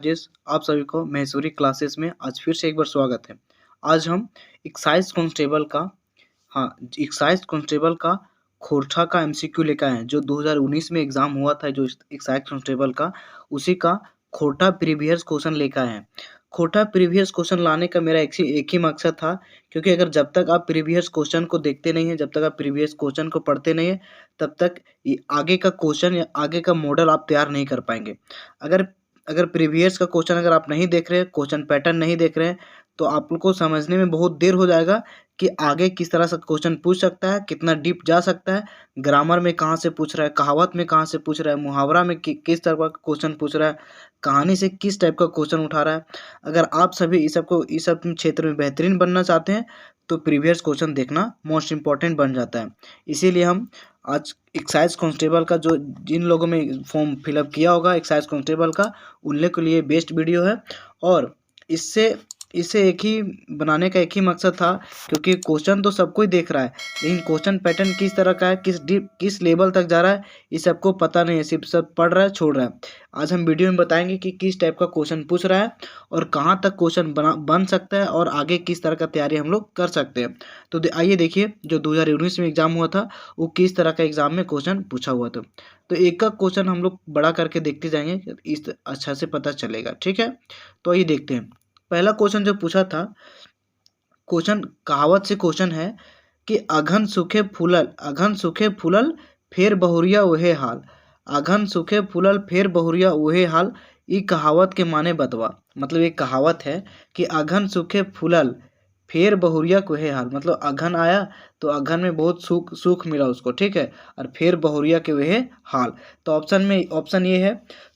जिस आप सभी को महेश्वरी क्लासेस में आज फिर से एक बार स्वागत है। आज हम एक्साइज कांस्टेबल का एक्साइज कांस्टेबल का खोरठा का एमसीक्यू लेकर आए हैं, जो 2019 में एग्जाम हुआ था। जो एक्साइज कांस्टेबल का उसी का खोरठा प्रीवियस क्वेश्चन लेकर आए हैं। खोरठा प्रीवियस क्वेश्चन लाने का मेरा एक ही मकसद था, क्योंकि अगर जब तक आप प्रीवियस क्वेश्चन को देखते नहीं हैं, जब तक आप प्रीवियस क्वेश्चन को पढ़ते नहीं हैं, तब तक आगे का क्वेश्चन या आगे का मॉडल आप तैयार नहीं कर पाएंगे। अगर अगर प्रीवियस का क्वेश्चन अगर आप नहीं देख रहे हैं, क्वेश्चन पैटर्न नहीं देख रहे हैं, तो आप लोग को समझने में बहुत देर हो जाएगा कि आगे किस तरह से क्वेश्चन पूछ सकता है, कितना डीप जा सकता है, ग्रामर में कहाँ से पूछ रहा है, कहावत में कहाँ से पूछ रहा है, मुहावरा में किस तरह का क्वेश्चन पूछ रहा है, कहानी से किस टाइप का क्वेश्चन उठा रहा है। अगर आप सभी इस सब क्षेत्र में बेहतरीन बनना चाहते हैं, तो प्रीवियस क्वेश्चन देखना मोस्ट इम्पॉर्टेंट बन जाता है। इसीलिए हम आज एक्साइज कांस्टेबल का, जो जिन लोगों में फॉर्म फिलअप किया होगा एक्साइज कांस्टेबल का, उन लोग के लिए बेस्ट वीडियो है। और इससे एक ही बनाने का एक ही मकसद था, क्योंकि क्वेश्चन तो सबको ही देख रहा है, लेकिन क्वेश्चन पैटर्न किस तरह का है, किस लेवल तक जा रहा है, ये सबको पता नहीं है। सिर्फ सब पढ़ रहा है, छोड़ रहा है। आज हम वीडियो में बताएंगे कि किस टाइप का क्वेश्चन पूछ रहा है और कहाँ तक क्वेश्चन बन सकता है और आगे किस तरह का तैयारी हम लोग कर सकते हैं। तो आइए देखिए, जो 2019 में एग्जाम हुआ था, वो किस तरह का एग्जाम में क्वेश्चन पूछा हुआ था। तो एक का क्वेश्चन हम लोग बड़ा करके देखते जाएंगे, इस अच्छा से पता चलेगा। ठीक है, तो आइए देखते हैं। पहला क्वेश्चन जो पूछा था, क्वेश्चन कहावत से क्वेश्चन है कि अघन सुखे फूलल फेर बहुरिया ओहे हाल। अघन सुखे फूलल फेर बहुरिया ओहे हाल, ये कहावत के माने बतवा। मतलब एक कहावत है कि अघन सुखे फूलल फेर बहुरिया कोहे हाल, मतलब अघन आया तो अघन में बहुत सुख मिला उसको, ठीक है, और फिर बहुरिया के वह हाल। तो ऑप्शन ए है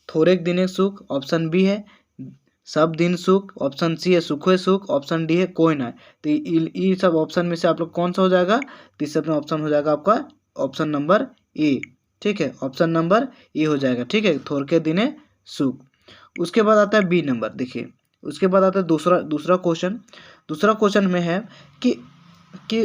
थोड़ेक दिने सुख, ऑप्शन बी है सब दिन सुख, ऑप्शन सी है सुखोय सुख, ऑप्शन डी है कोई ना। तो ये सब ऑप्शन में से आप लोग कौन सा हो जाएगा? तो इस सब में ऑप्शन हो जाएगा आपका ऑप्शन नंबर ए। ठीक है, ऑप्शन नंबर ए हो जाएगा। ठीक है, थोड़के दिने सुख। उसके बाद आता है बी नंबर। देखिए, उसके बाद आता है दूसरा क्वेश्चन। दूसरा क्वेश्चन में है कि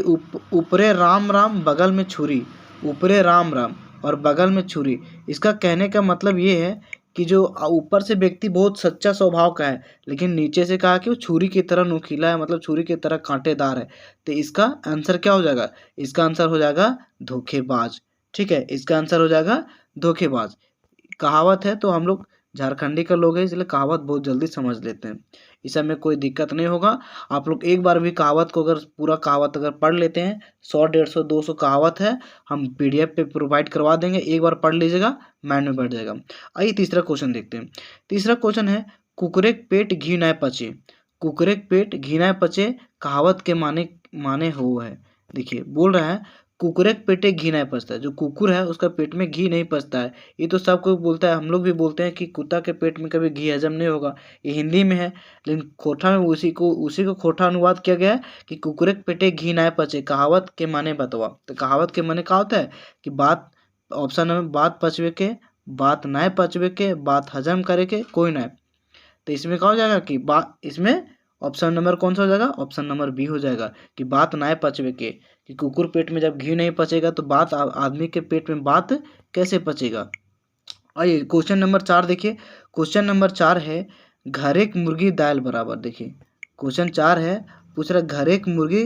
ऊपरे राम राम बगल में छुरी, ऊपरे राम राम और बगल में छुरी। इसका कहने का मतलब ये है कि जो ऊपर से व्यक्ति बहुत सच्चा स्वभाव का है, लेकिन नीचे से कहा कि वो छुरी की तरह नुकीला है, मतलब छुरी की तरह कांटेदार है। तो इसका आंसर क्या हो जाएगा? इसका आंसर हो जाएगा धोखेबाज। ठीक है, इसका आंसर हो जाएगा धोखेबाज। कहावत है तो हम लोग झारखंडी का लोग है, इसलिए कहावत बहुत जल्दी समझ लेते हैं। इस सब में कोई दिक्कत नहीं होगा। आप लोग एक बार भी कहावत को अगर पूरा कहावत अगर पढ़ लेते हैं, 100 150 200 कहावत है, हम पीडीएफ पे प्रोवाइड करवा देंगे। एक बार पढ़ लीजिएगा, माइंड में बैठ जाएगा। आइए तीसरा क्वेश्चन देखते हैं। तीसरा क्वेश्चन है कुकरेक पेट घी न पचे। कुकरेक पेट घी न पचे कहावत के माने हो है। देखिए, बोल रहा है कुकरेक पेटे घी नहीं पचता है। जो कुकुर है उसका पेट में घी नहीं पचता है। ये तो सब कोई बोलता है, हम लोग भी बोलते हैं कि कुत्ता के पेट में कभी घी हजम नहीं होगा। ये हिंदी में है, लेकिन खोटा में उसी को खोटा अनुवाद किया गया है कि कुकरेक पेटे घी नहीं पचे कहावत के माने बतवा। तो कहावत के माने क्या होता है कि बात, ऑप्शन में बात पचवे के, बात ना पचवे के, बात हजम करे के कोई ना। तो इसमें क्या हो जाएगा कि बात, इसमें ऑप्शन नंबर कौन सा हो जाएगा? ऑप्शन नंबर बी हो जाएगा कि बात ना पचवे के। कि कुकुर पेट में जब घी नहीं पचेगा तो बात आदमी के पेट में बात कैसे पचेगा? आइए क्वेश्चन नंबर 4 देखिए। क्वेश्चन नंबर 4 है घर एक मुर्गी दाल बराबर। देखिए, क्वेश्चन 4 है, पूछ रहा घर एक मुर्गी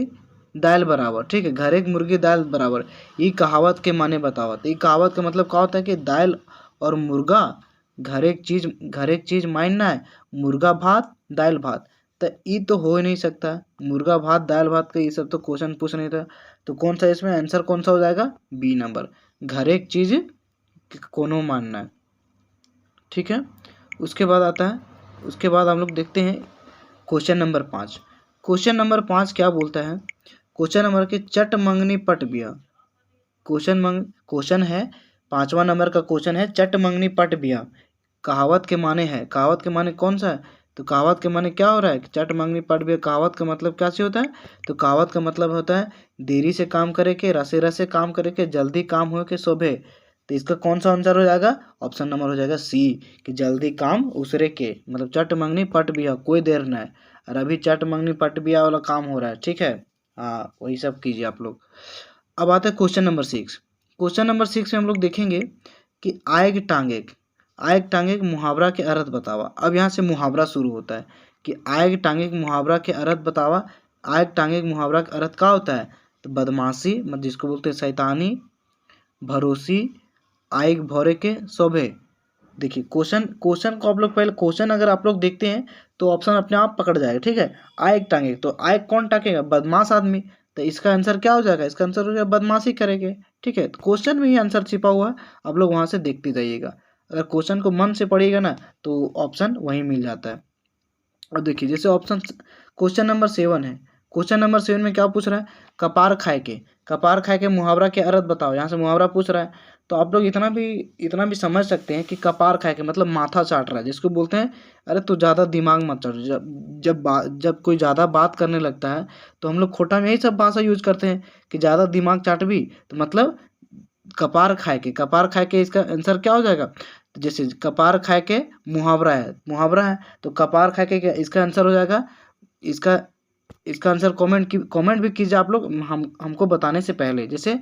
दाल बराबर। ठीक है, घर एक मुर्गी दाल बराबर, ये कहावत के माने बतावत। ये कहावत का मतलब क्या होता है कि दाल और मुर्गा, घर एक चीज मानना है, मुर्गा भात दाल भात। तो ये तो हो ही नहीं सकता। मुर्गा भात दाल भात का ये सब तो क्वेश्चन पूछ नहीं था। तो कौन सा इसमें आंसर कौन सा हो जाएगा? बी नंबर, घर एक चीज कोनो मानना है। ठीक है, उसके बाद आता है, उसके बाद हम लोग देखते हैं क्वेश्चन नंबर 5। क्वेश्चन नंबर 5 क्या बोलता है? क्वेश्चन नंबर के चट मंगनी पट बिया। क्वेश्चन है, 5वां नंबर का क्वेश्चन है चट मंगनी पट बिया कहावत के माने है। कहावत के माने कौन सा है? तो कहावत के माने क्या हो रहा है कि चट मंगनी पट बिया, कहावत का मतलब क्या से होता है? तो कहावत का मतलब होता है देरी से काम करे के, रसे रसे काम करे के, जल्दी काम हो के शोभे। तो इसका कौन सा आंसर हो जाएगा? ऑप्शन नंबर हो जाएगा सी, कि जल्दी काम उसरे के, मतलब चट मंगनी पट बिया, कोई देर ना है। और अभी चट मंगनी पट बिया वाला काम हो रहा है। ठीक है, हाँ, वही सब कीजिए आप लोग। अब आता है क्वेश्चन नंबर 6। क्वेश्चन नंबर 6 में हम लोग देखेंगे कि आएग टांगेग। आयक टांगे के मुहावरा के अर्थ बतावा। अब यहाँ से मुहावरा शुरू होता है कि आयक टांगे के मुहावरा के अर्थ बतावा। आयक टांगे के मुहावरा का अर्थ क्या होता है? तो बदमाशी, मतलब जिसको बोलते हैं शैतानी, भरोसी, आयक भौरे के शोभे। देखिए क्वेश्चन को आप लोग पहले, क्वेश्चन अगर आप लोग देखते हैं तो ऑप्शन अपने आप पकड़ जाएगा, ठीक है। आयक टांगे, तो आयक कौन टांगेगा? बदमाश आदमी। तो इसका आंसर क्या हो जाएगा? इसका आंसर हो जाएगा बदमाशी करेंगे, ठीक है। तो क्वेश्चन में ही आंसर छिपा हुआ है, आप लोग वहां से देखते जाइएगा। अगर क्वेश्चन को मन से पढ़िएगा ना तो ऑप्शन वहीं मिल जाता है। और देखिए जैसे ऑप्शन क्वेश्चन नंबर 7 है। क्वेश्चन नंबर 7 में क्या पूछ रहा है? कपार खाए के, कपार खाए के मुहावरा के अर्थ बताओ। यहाँ से मुहावरा पूछ रहा है, तो आप लोग इतना भी समझ सकते हैं कि कपार खाए के मतलब माथा चाट रहा है, जिसको बोलते हैं अरे तू ज़्यादा दिमाग मत चाट। जब कोई ज़्यादा बात करने लगता है तो हम लोग खोटा में यही सब भाषा यूज करते हैं कि ज़्यादा दिमाग चाट भी, तो मतलब कपार खाए के, कपार खाए के इसका आंसर क्या हो जाएगा? तो जैसे कपार खाए के मुहावरा है, मुहावरा है, तो कपार खाए के क्या इसका आंसर हो जाएगा? इसका इसका आंसर कमेंट भी कीजिए आप लोग, हमको बताने से पहले। जैसे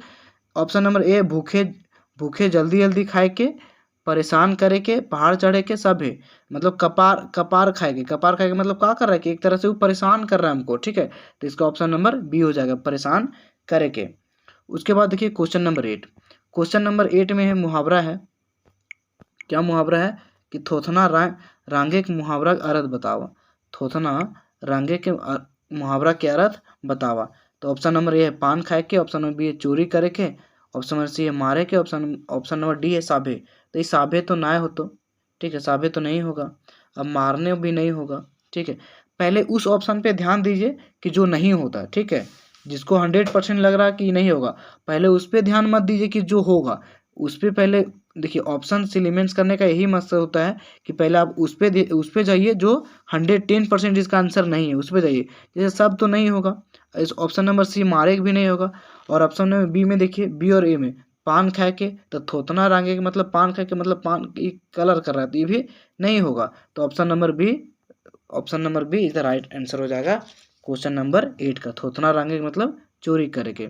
ऑप्शन नंबर ए, भूखे भूखे जल्दी जल्दी खाए के, परेशान करे के, पहाड़ चढ़े के सब है। मतलब कपार कपार खाए के, कपार खाए के मतलब क्या कर रहा है कि एक तरह से वो परेशान कर रहा है हमको, ठीक है। तो इसका ऑप्शन नंबर बी हो जाएगा, परेशान करे के। उसके बाद देखिए क्वेश्चन नंबर 8। क्वेश्चन नंबर 8 में है मुहावरा है, क्या मुहावरा है कि थोथना रांगे के मुहावरा का अर्थ बतावा। थोथना रांगे के मुहावरा के अर्थ बतावा। तो ऑप्शन नंबर ए है पान खाए के, ऑप्शन नंबर बी है चोरी करे के, ऑप्शन नंबर सी है मारे के, ऑप्शन नंबर डी है साभे। तो ये साभे तो ना हो, तो ठीक है, साभे तो नहीं होगा। अब मारने भी नहीं होगा, ठीक है। पहले उस ऑप्शन पे ध्यान दीजिए कि जो नहीं होता, ठीक है। जिसको 100% लग रहा है कि नहीं होगा, पहले उस पर ध्यान मत दीजिए कि जो होगा उस पर पहले देखिए। ऑप्शन एलिमेंट्स करने का यही मकसद होता है कि पहले आप उस पे जाइए जो 110% जिसका आंसर नहीं है, उस पे जाइए। जैसे सब तो नहीं होगा, इस ऑप्शन नंबर सी मारे भी नहीं होगा, और ऑप्शन नंबर बी में देखिए, बी और ए में पान खाए के, तो थोतना रांगे के मतलब पान खाए के मतलब पान की कलर कर रहा है, तो ये भी नहीं होगा। तो option number B is the right answer हो जाएगा क्वेश्चन नंबर 8 का। थोतना रांगे का मतलब चोरी करके।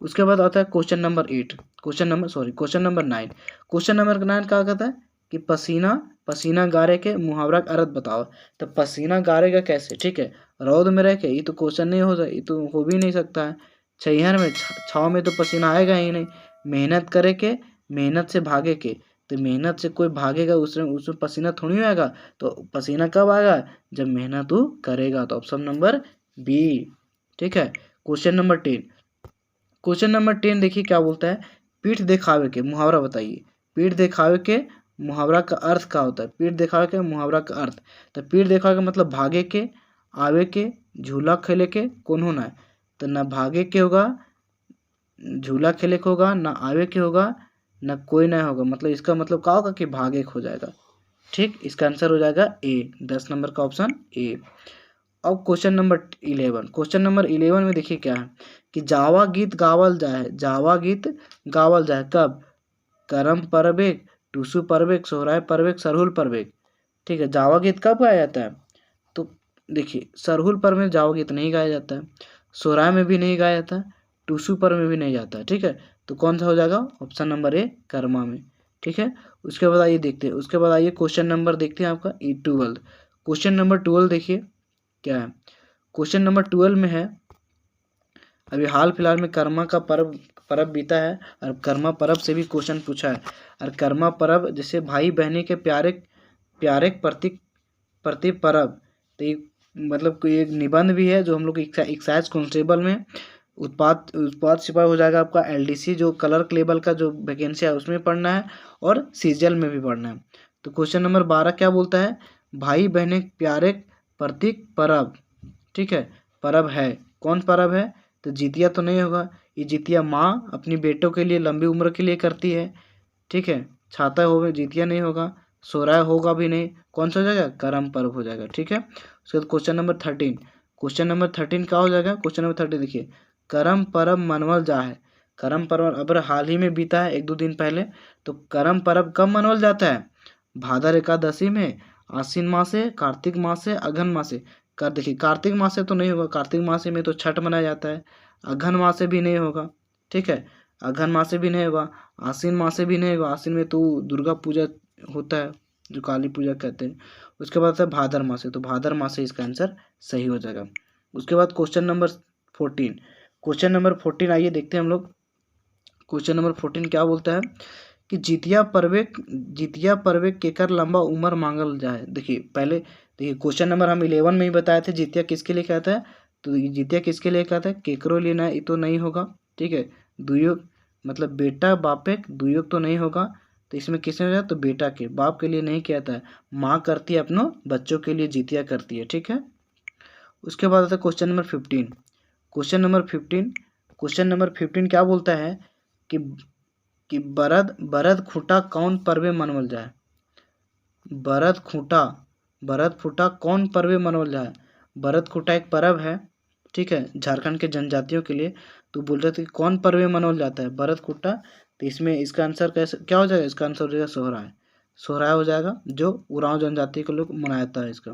उसके बाद आता है क्वेश्चन नंबर 9। क्वेश्चन नंबर 9 क्या कहता है कि पसीना पसीना गारे के मुहावरा का अर्थ बताओ। तो पसीना गारेगा कैसे, ठीक है। रौद में रह के, ये तो क्वेश्चन नहीं हो सकता, ये तो हो भी नहीं सकता है। छहर में छाव में तो पसीना आएगा ही नहीं। मेहनत करे के, मेहनत से भागे के, तो मेहनत से कोई भागेगा उसमें पसीना थोड़ी आएगा। तो पसीना कब आएगा? जब मेहनत वो करेगा। तो ऑप्शन नंबर बी, ठीक है। Question number 10। क्वेश्चन नंबर 10 देखिए क्या बोलता है, पीठ दिखावे के मुहावरा बताइए। पीठ दिखावे के मुहावरा का अर्थ क्या होता है? पीठ दिखावे के मुहावरा का अर्थ, तो पीठ दिखावे का मतलब भागे के, आवे के, झूला खेले के, कौन होना है? तो ना भागे के होगा, झूला खेले के होगा, ना आवे के होगा, ना कोई ना होगा। मतलब इसका मतलब क्या होगा कि भागे के हो जाएगा, ठीक। इसका आंसर हो जाएगा ए, 10 नंबर का ऑप्शन ए। अब क्वेश्चन नंबर 11। क्वेश्चन नंबर 11 में देखिए क्या है कि जावा गीत गावल जाए, जावा गीत गावल जाए कब? करम परवेक, टूसू परवेक, सोहराय परवेक, सरहुल परवेक, ठीक है। जावा गीत कब गाया जाता है? तो देखिए सरहुल पर्व में जावा गीत नहीं गाया जाता है, सोहराय में भी नहीं गाया जाता है, टूसू पर्व में भी नहीं जाता है, ठीक है। तो कौन सा हो जाएगा? ऑप्शन नंबर ए, कर्मा में, ठीक है। उसके बाद आइए देखते हैं, उसके बाद आइए क्वेश्चन नंबर देखते हैं आपका 12। क्वेश्चन नंबर 12 देखिए क्या है। क्वेश्चन नंबर 12 में है, अभी हाल फिलहाल में कर्मा का पर्व बीता है, और कर्मा पर्व से भी क्वेश्चन पूछा है। और कर्मा पर्व जैसे भाई बहनी के प्यारे प्यारे प्रति पर्व, तो ये मतलब कोई एक निबंध भी है जो हम लोग एक्साइज कांस्टेबल में उत्पाद सिपाही हो जाएगा आपका। एलडीसी जो क्लर्क लेवल का जो वैकेंसी है उसमें पढ़ना है, और सीजीएल में भी पढ़ना है। तो क्वेश्चन नंबर 12 क्या बोलता है? भाई बहने प्यारे प्रतीक पर्व, ठीक है। पर्व है, कौन पर्व है? तो जितिया तो नहीं होगा, ये जितिया माँ अपनी बेटों के लिए लंबी उम्र के लिए करती है, ठीक है। छाता हो, जितिया नहीं होगा, सोहराय होगा भी नहीं, कौन सा हो जाएगा? करम पर्व हो जाएगा, ठीक है। उसके बाद क्वेश्चन नंबर 13। क्वेश्चन नंबर 13 क्या हो जाएगा? क्वेश्चन नंबर 13 देखिए, करम पर्व मनवल जा है। करम पर्व अब हाल ही में बीता है, 1-2 दिन पहले। तो करम पर्व कब मनवल जाता है? भादर एकादशी में, आश्विन माह से, कार्तिक माह से, अघन माह से। कर देखिए कार्तिक माह से तो नहीं होगा, कार्तिक माह से में तो छठ मनाया जाता है। अघन माह से भी नहीं होगा, ठीक है। अघन माह से भी नहीं होगा, आश्विन माह से भी नहीं होगा, आश्विन में तो दुर्गा पूजा होता है जो काली पूजा कहते हैं। उसके बाद आता है भादर मासे, तो भादर मासे इसका आंसर सही हो जाएगा। उसके बाद क्वेश्चन नंबर 14, क्वेश्चन नंबर 14 आइए देखते हैं हम लोग। क्वेश्चन नंबर 14 क्या बोलता है कि जितिया पर्वे केकर लंबा उम्र मांगल जाए। देखिए पहले देखिए क्वेश्चन नंबर हम 11 में ही बताए थे जितिया किसके लिए कहता है, तो ये जितिया किसके लिए कहता है, केकरो लिए ना, ये तो नहीं होगा, ठीक है। दुयोग मतलब बेटा बापे, दुयोग तो नहीं होगा, तो इसमें किसने हो जाए, तो बेटा के, बाप के लिए नहीं कहता है, माँ करती है अपनों बच्चों के लिए जितिया करती है, ठीक है। उसके बाद आता है question number 15, question number 15, question number 15 क्या बोलता है कि बरद खूंटा कौन पर्वे मनवल जाए। बरद खूंटा कौन पर्वे मनवल जाए। बरद खूंटा एक पर्व है, ठीक है, झारखंड के जनजातियों के लिए। तो बोल रहे थे कि कौन पर्वे मनवल जाता है, बरद खूंटा। तो इसमें इसका आंसर कैसे क्या हो जाएगा, इसका आंसर हो जाएगा सोहराय, सोहराय हो जाएगा, जो उरांव जनजाति के लोग मनाता है इसका।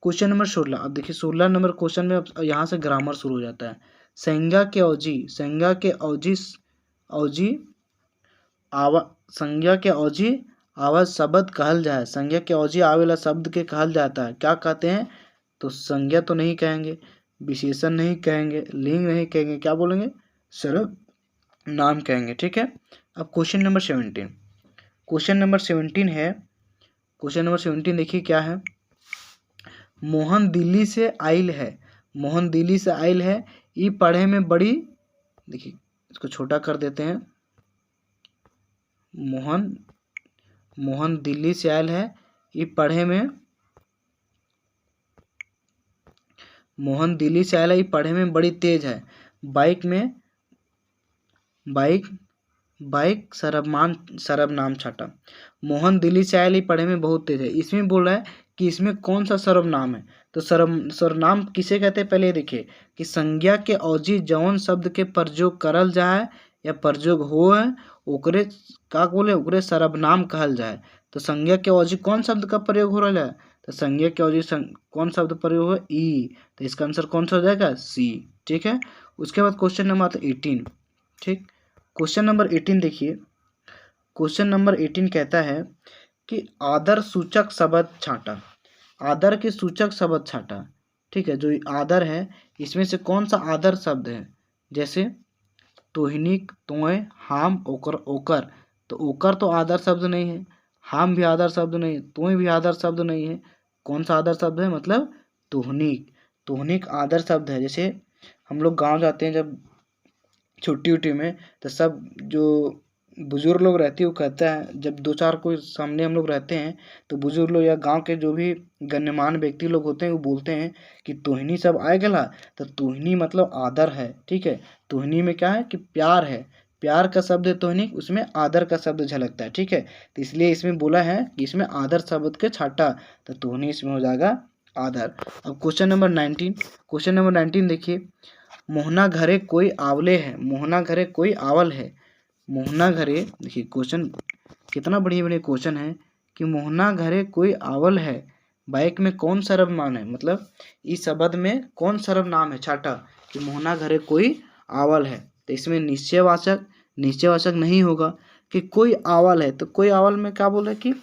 क्वेश्चन नंबर 16, अब देखिए 16 नंबर क्वेश्चन में अब यहाँ से ग्रामर शुरू हो जाता है। संज्ञा के औजी संज्ञा के औजी आवाज शब्द कहल जाए। संज्ञा के औजी आवेला शब्द के कहल जाता है, क्या कहते हैं, तो संज्ञा तो नहीं कहेंगे, विशेषण नहीं कहेंगे, लिंग नहीं कहेंगे, क्या बोलेंगे, सर्व नाम कहेंगे, ठीक है। अब क्वेश्चन नंबर 17, क्वेश्चन नंबर 17 है, क्वेश्चन नंबर 17 देखिए क्या है। मोहन दिल्ली से आइल है, मोहन दिल्ली से आइल है, ये पढ़े में बड़ी, देखिए इसको छोटा कर देते हैं, मोहन दिल्ली से आयल है, ये पढ़े में, मोहन दिल्ली से आयल है, ये पढ़े में बड़ी तेज है, बाइक सर्वनाम छाटा। मोहन दिल्ली से आयल, ये पढ़े में बहुत तेज है, इसमें बोल रहा है कि इसमें कौन सा सर्वनाम है, तो सर्वनाम किसे कहते हैं, पहले देखिए कि संज्ञा के औजी जौन शब्द के प्रयोग करल जाए या प्रयोग हो है, ओकरे का बोले, ओकरे सर्वनाम कहल जाए। तो संज्ञा के औजी कौन शब्द का प्रयोग हो रहा है, तो संज्ञा के औजी कौन शब्द प्रयोग हो, ई, तो इसका आंसर कौन सा हो जाएगा, सी, ठीक है। उसके बाद क्वेश्चन नंबर आता है 18, ठीक। क्वेश्चन नंबर 18 देखिए, क्वेश्चन नंबर 18 कहता है कि आदर सूचक शब्द छाटा, आदर के सूचक शब्द छाटा, ठीक है। जो आदर है इसमें से कौन सा आदर शब्द है, जैसे तोहनीक, तोय, हाम, ओकर, ओकर, तो ओकर तो आदर शब्द नहीं है, हाम भी आदर शब्द नहीं है, तोय भी आदर शब्द नहीं है, कौन सा आदर शब्द है, मतलब तोहनीक, तोहनीक आदर शब्द है। जैसे हम लोग गांव जाते हैं जब छुट्टी उट्टी में, तो सब जो बुजुर्ग लोग रहते हैं वो कहता है, जब दो चार कोई सामने हम लोग रहते हैं तो बुजुर्ग लोग या गांव के जो भी गण्यमान्य व्यक्ति लोग होते हैं वो बोलते हैं कि तोहनी सब आए गला, तो तोहनी मतलब आदर है, ठीक है। तोहनी में क्या है कि प्यार है, प्यार का शब्द है तोहनी, उसमें आदर का शब्द झलकता है, ठीक है। तो इसलिए इसमें बोला है कि इसमें आदर शब्द के छाटा, तो तोहनी इसमें हो जाएगा आदर। अब क्वेश्चन नंबर 19, क्वेश्चन नंबर 19 देखिए, मोहना घरे कोई आवले है, मोहना घरे कोई आवल है, मोहना घरे, देखिए क्वेश्चन कितना बढ़िया बढ़िया क्वेश्चन है कि मोहना घरे कोई आवल है, बाइक में कौन सर्वनाम है, मतलब इस शब्द में कौन सर्वनाम है, छाटा कि मोहना घरे कोई आवल है। तो इसमें निश्चयवाचक नहीं होगा कि कोई आवल है, तो कोई आवल में क्या बोल रहा है कि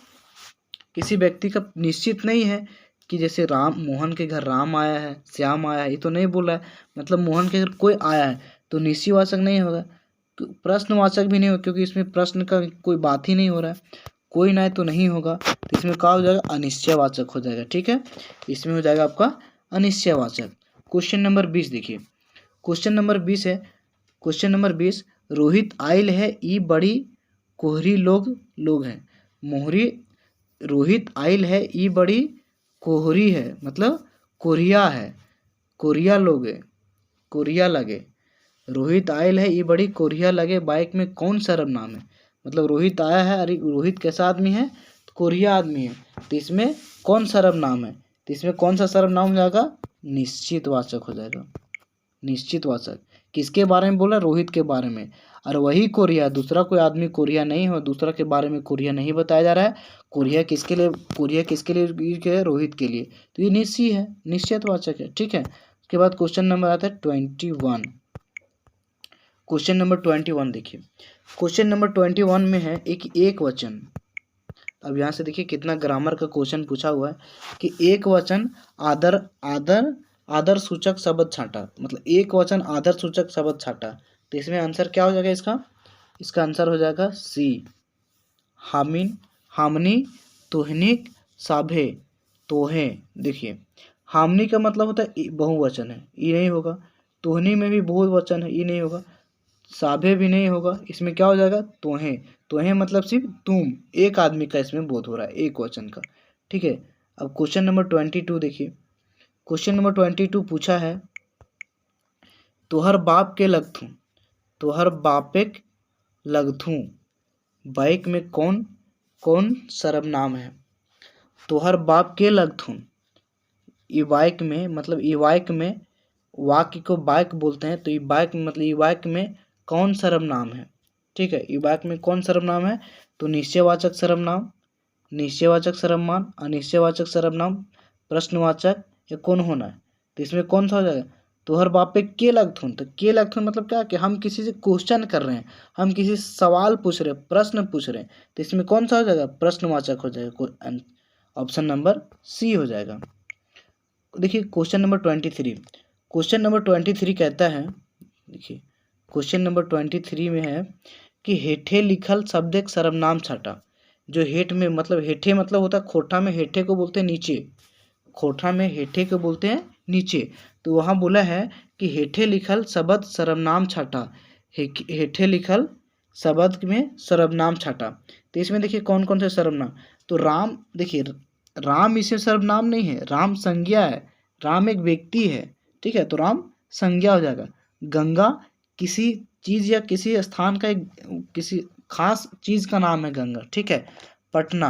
किसी व्यक्ति का निश्चित नहीं है कि जैसे राम, मोहन के घर राम आया है, श्याम आया है, ये तो नहीं बोल रहा है, मतलब मोहन के घर कोई आया है, तो निश्चयवाचक नहीं होगा, तो प्रश्नवाचक भी नहीं होगा, क्योंकि इसमें प्रश्न का कोई बात ही नहीं हो रहा है, कोई ना तो नहीं होगा, तो इसमें क्या हो जाएगा, अनिश्चयवाचक हो जाएगा, ठीक है। इसमें हो जाएगा आपका अनिश्चयवाचक। क्वेश्चन नंबर 20 देखिए, क्वेश्चन नंबर 20 है, क्वेश्चन नंबर 20, रोहित आइल है, ई बड़ी कोहरी लोग हैं, मोहरी, रोहित आइल है, ई बड़ी कोहरी है, मतलब कोरिया है, कोरिया लोगे, कोरिया लगे, रोहित आयल है, ये बड़ी कोरिया लगे, बाइक में कौन सर्वनाम है, मतलब रोहित आया है, अरे रोहित कैसा आदमी है, तो कोरिया आदमी है, तो इसमें कौन सर्वनाम है, तो इसमें कौन सा सर्वनाम हो जाएगा, निश्चितवाचक हो जाएगा, निश्चितवाचक। किसके बारे में बोला, रोहित के बारे में, और वही कोरिया, दूसरा कोई आदमी कोरिया नहीं हो, दूसरा के बारे में कोरिया नहीं बताया जा रहा है, कोरिया किसके लिए रोहित के लिए, तो ये निश्चित है, निश्चितवाचक है, ठीक है। उसके बाद क्वेश्चन नंबर आता है 21, क्वेश्चन नंबर 21 देखिए, क्वेश्चन नंबर 21 में है एक वचन, अब यहाँ से देखिए कितना ग्रामर का क्वेश्चन पूछा हुआ है कि एक वचन आदर आदर आदर सूचक शब्द छांटा, मतलब एक वचन आदर सूचक शब्द छांटा, तो इसमें आंसर क्या हो जाएगा इसका? इसका आंसर हो जाएगा सी, हामिन, हामनी, तुहनिक, साभे, तोहे। देखिए हामनी का मतलब होता है बहुवचन है, ये नहीं होगा। तुहनी में भी बहुवचन है, ये नहीं होगा। साभे भी नहीं होगा। इसमें क्या हो जाएगा? तोहे। तोहे मतलब सिर्फ तुम, एक आदमी का इसमें बोध हो रहा है, एक वचन का। ठीक है। अब क्वेश्चन नंबर 22 देखिए। क्वेश्चन नंबर 22 पूछा है, तोहर बाप के लगथूं, तोहर बापेक लगथूं, बाइक में कौन कौन सर्वनाम है? तोहर बाप के लगथूं, ई बाइक में मतलब ई बाइक में, वाक्य को बाइक बोलते हैं, तो ई बाइक में मतलब ई बाइक में कौन सर्वनाम है? ठीक है, ई बाइक में कौन सर्वनाम है? तो निश्चयवाचक सर्वनाम, निश्चयवाचक सर्वनाम, अनिश्चयवाचक सर्वनाम, प्रश्नवाचक या कौन होना है? तो इसमें कौन सा हो जाएगा? तोहर बाप पे के लगथुन, तो के लगथुन मतलब क्या कि हम किसी से क्वेश्चन कर रहे हैं, हम किसी से सवाल पूछ रहे हैं, प्रश्न पूछ रहे हैं, तो इसमें कौन सा हो जाएगा? प्रश्नवाचक हो जाएगा। ऑप्शन नंबर सी हो जाएगा। देखिए क्वेश्चन नंबर 23, क्वेश्चन नंबर 23 कहता है, देखिए क्वेश्चन नंबर 23 में है कि हेठे लिखल शब्द एक सर्वनाम छाटा। जो हेठ में मतलब हेठे मतलब होता है खोठा में, हेठे को बोलते हैं नीचे, खोठा में हेठे को बोलते हैं नीचे। तो वहाँ बोला है कि हेठे लिखल शब्द सर्वनाम छाटा, हेठे लिखल शब्द में सर्वनाम छाटा। तो इसमें देखिए कौन कौन से सर्वनाम? तो राम, देखिए राम इसमें सर्वनाम नहीं है, राम संज्ञा है, राम एक व्यक्ति है। ठीक है, तो राम संज्ञा हो जाएगा। गंगा किसी चीज़ या किसी स्थान का एक किसी खास चीज़ का नाम है गंगा। ठीक है। पटना,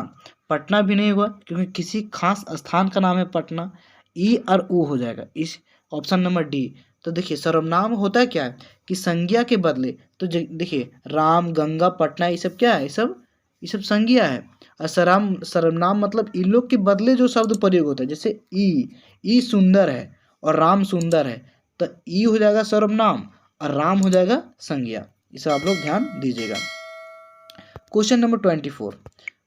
पटना भी नहीं हुआ क्योंकि किसी खास स्थान का नाम है पटना। ई और ऊ हो जाएगा इस ऑप्शन नंबर डी। तो देखिए सर्वनाम होता है क्या है कि संज्ञा के बदले, तो देखिए राम, गंगा, पटना, ये सब क्या है? ये सब संज्ञा है। और सर्वनाम मतलब इन लोग के बदले जो शब्द प्रयोग होता है, जैसे ई सुंदर है और राम सुंदर है, तो ई हो जाएगा सर्वनाम और राम हो जाएगा संज्ञा। इसे आप लोग ध्यान दीजिएगा। क्वेश्चन नंबर 24,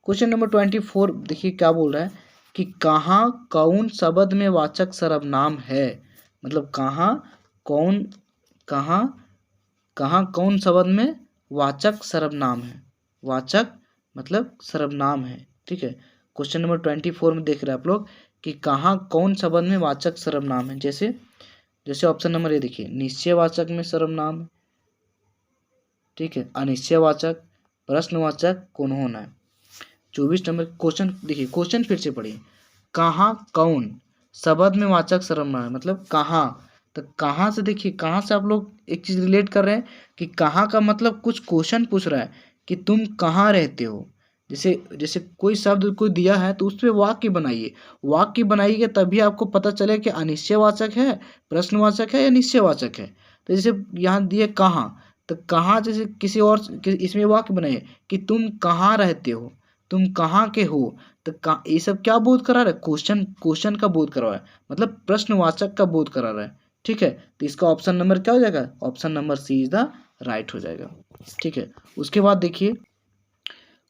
क्वेश्चन नंबर 24 देखिए क्या बोल रहा है कि कहाँ कौन शब्द में वाचक सर्वनाम है? मतलब कहाँ कौन, कहाँ कहाँ कौन शब्द में वाचक सर्वनाम है? वाचक मतलब सर्वनाम है। ठीक है। क्वेश्चन नंबर 24 में देख रहे हैं आप लोग कि कहाँ कौन शब्द में वाचक सर्वनाम है। जैसे जैसे ऑप्शन नंबर ए देखिए, निश्चयवाचक में सर्वनाम है। ठीक है, अनिश्चयवाचक, प्रश्नवाचक, कौन होना है। 24 नंबर क्वेश्चन देखिए, क्वेश्चन फिर से पढ़िए। कहाँ कौन शब्द में वाचक सर्वनाम है, मतलब कहाँ, तो कहाँ से देखिए, कहाँ से आप लोग एक चीज रिलेट कर रहे हैं कि कहाँ का मतलब कुछ क्वेश्चन पूछ रहा है कि तुम कहाँ रहते हो। जैसे जैसे कोई शब्द कोई दिया है तो उस पर वाक्य बनाइए, वाक्य बनाइएगा तभी आपको पता चले कि अनिश्चयवाचक है, प्रश्नवाचक है या निश्चयवाचक है। तो जैसे यहाँ दिए कहाँ, तो कहाँ जैसे किसी और इसमें वाक्य बनाइए कि तुम कहाँ रहते हो, तुम कहाँ के हो, तो ये सब क्या बोध करा रहा है? क्वेश्चन, क्वेश्चन का बोध करा रहा है, मतलब प्रश्नवाचक का बोध करा रहा है। ठीक है, तो इसका ऑप्शन नंबर क्या हो जाएगा? Option number C is the right हो जाएगा। ठीक है। उसके बाद देखिए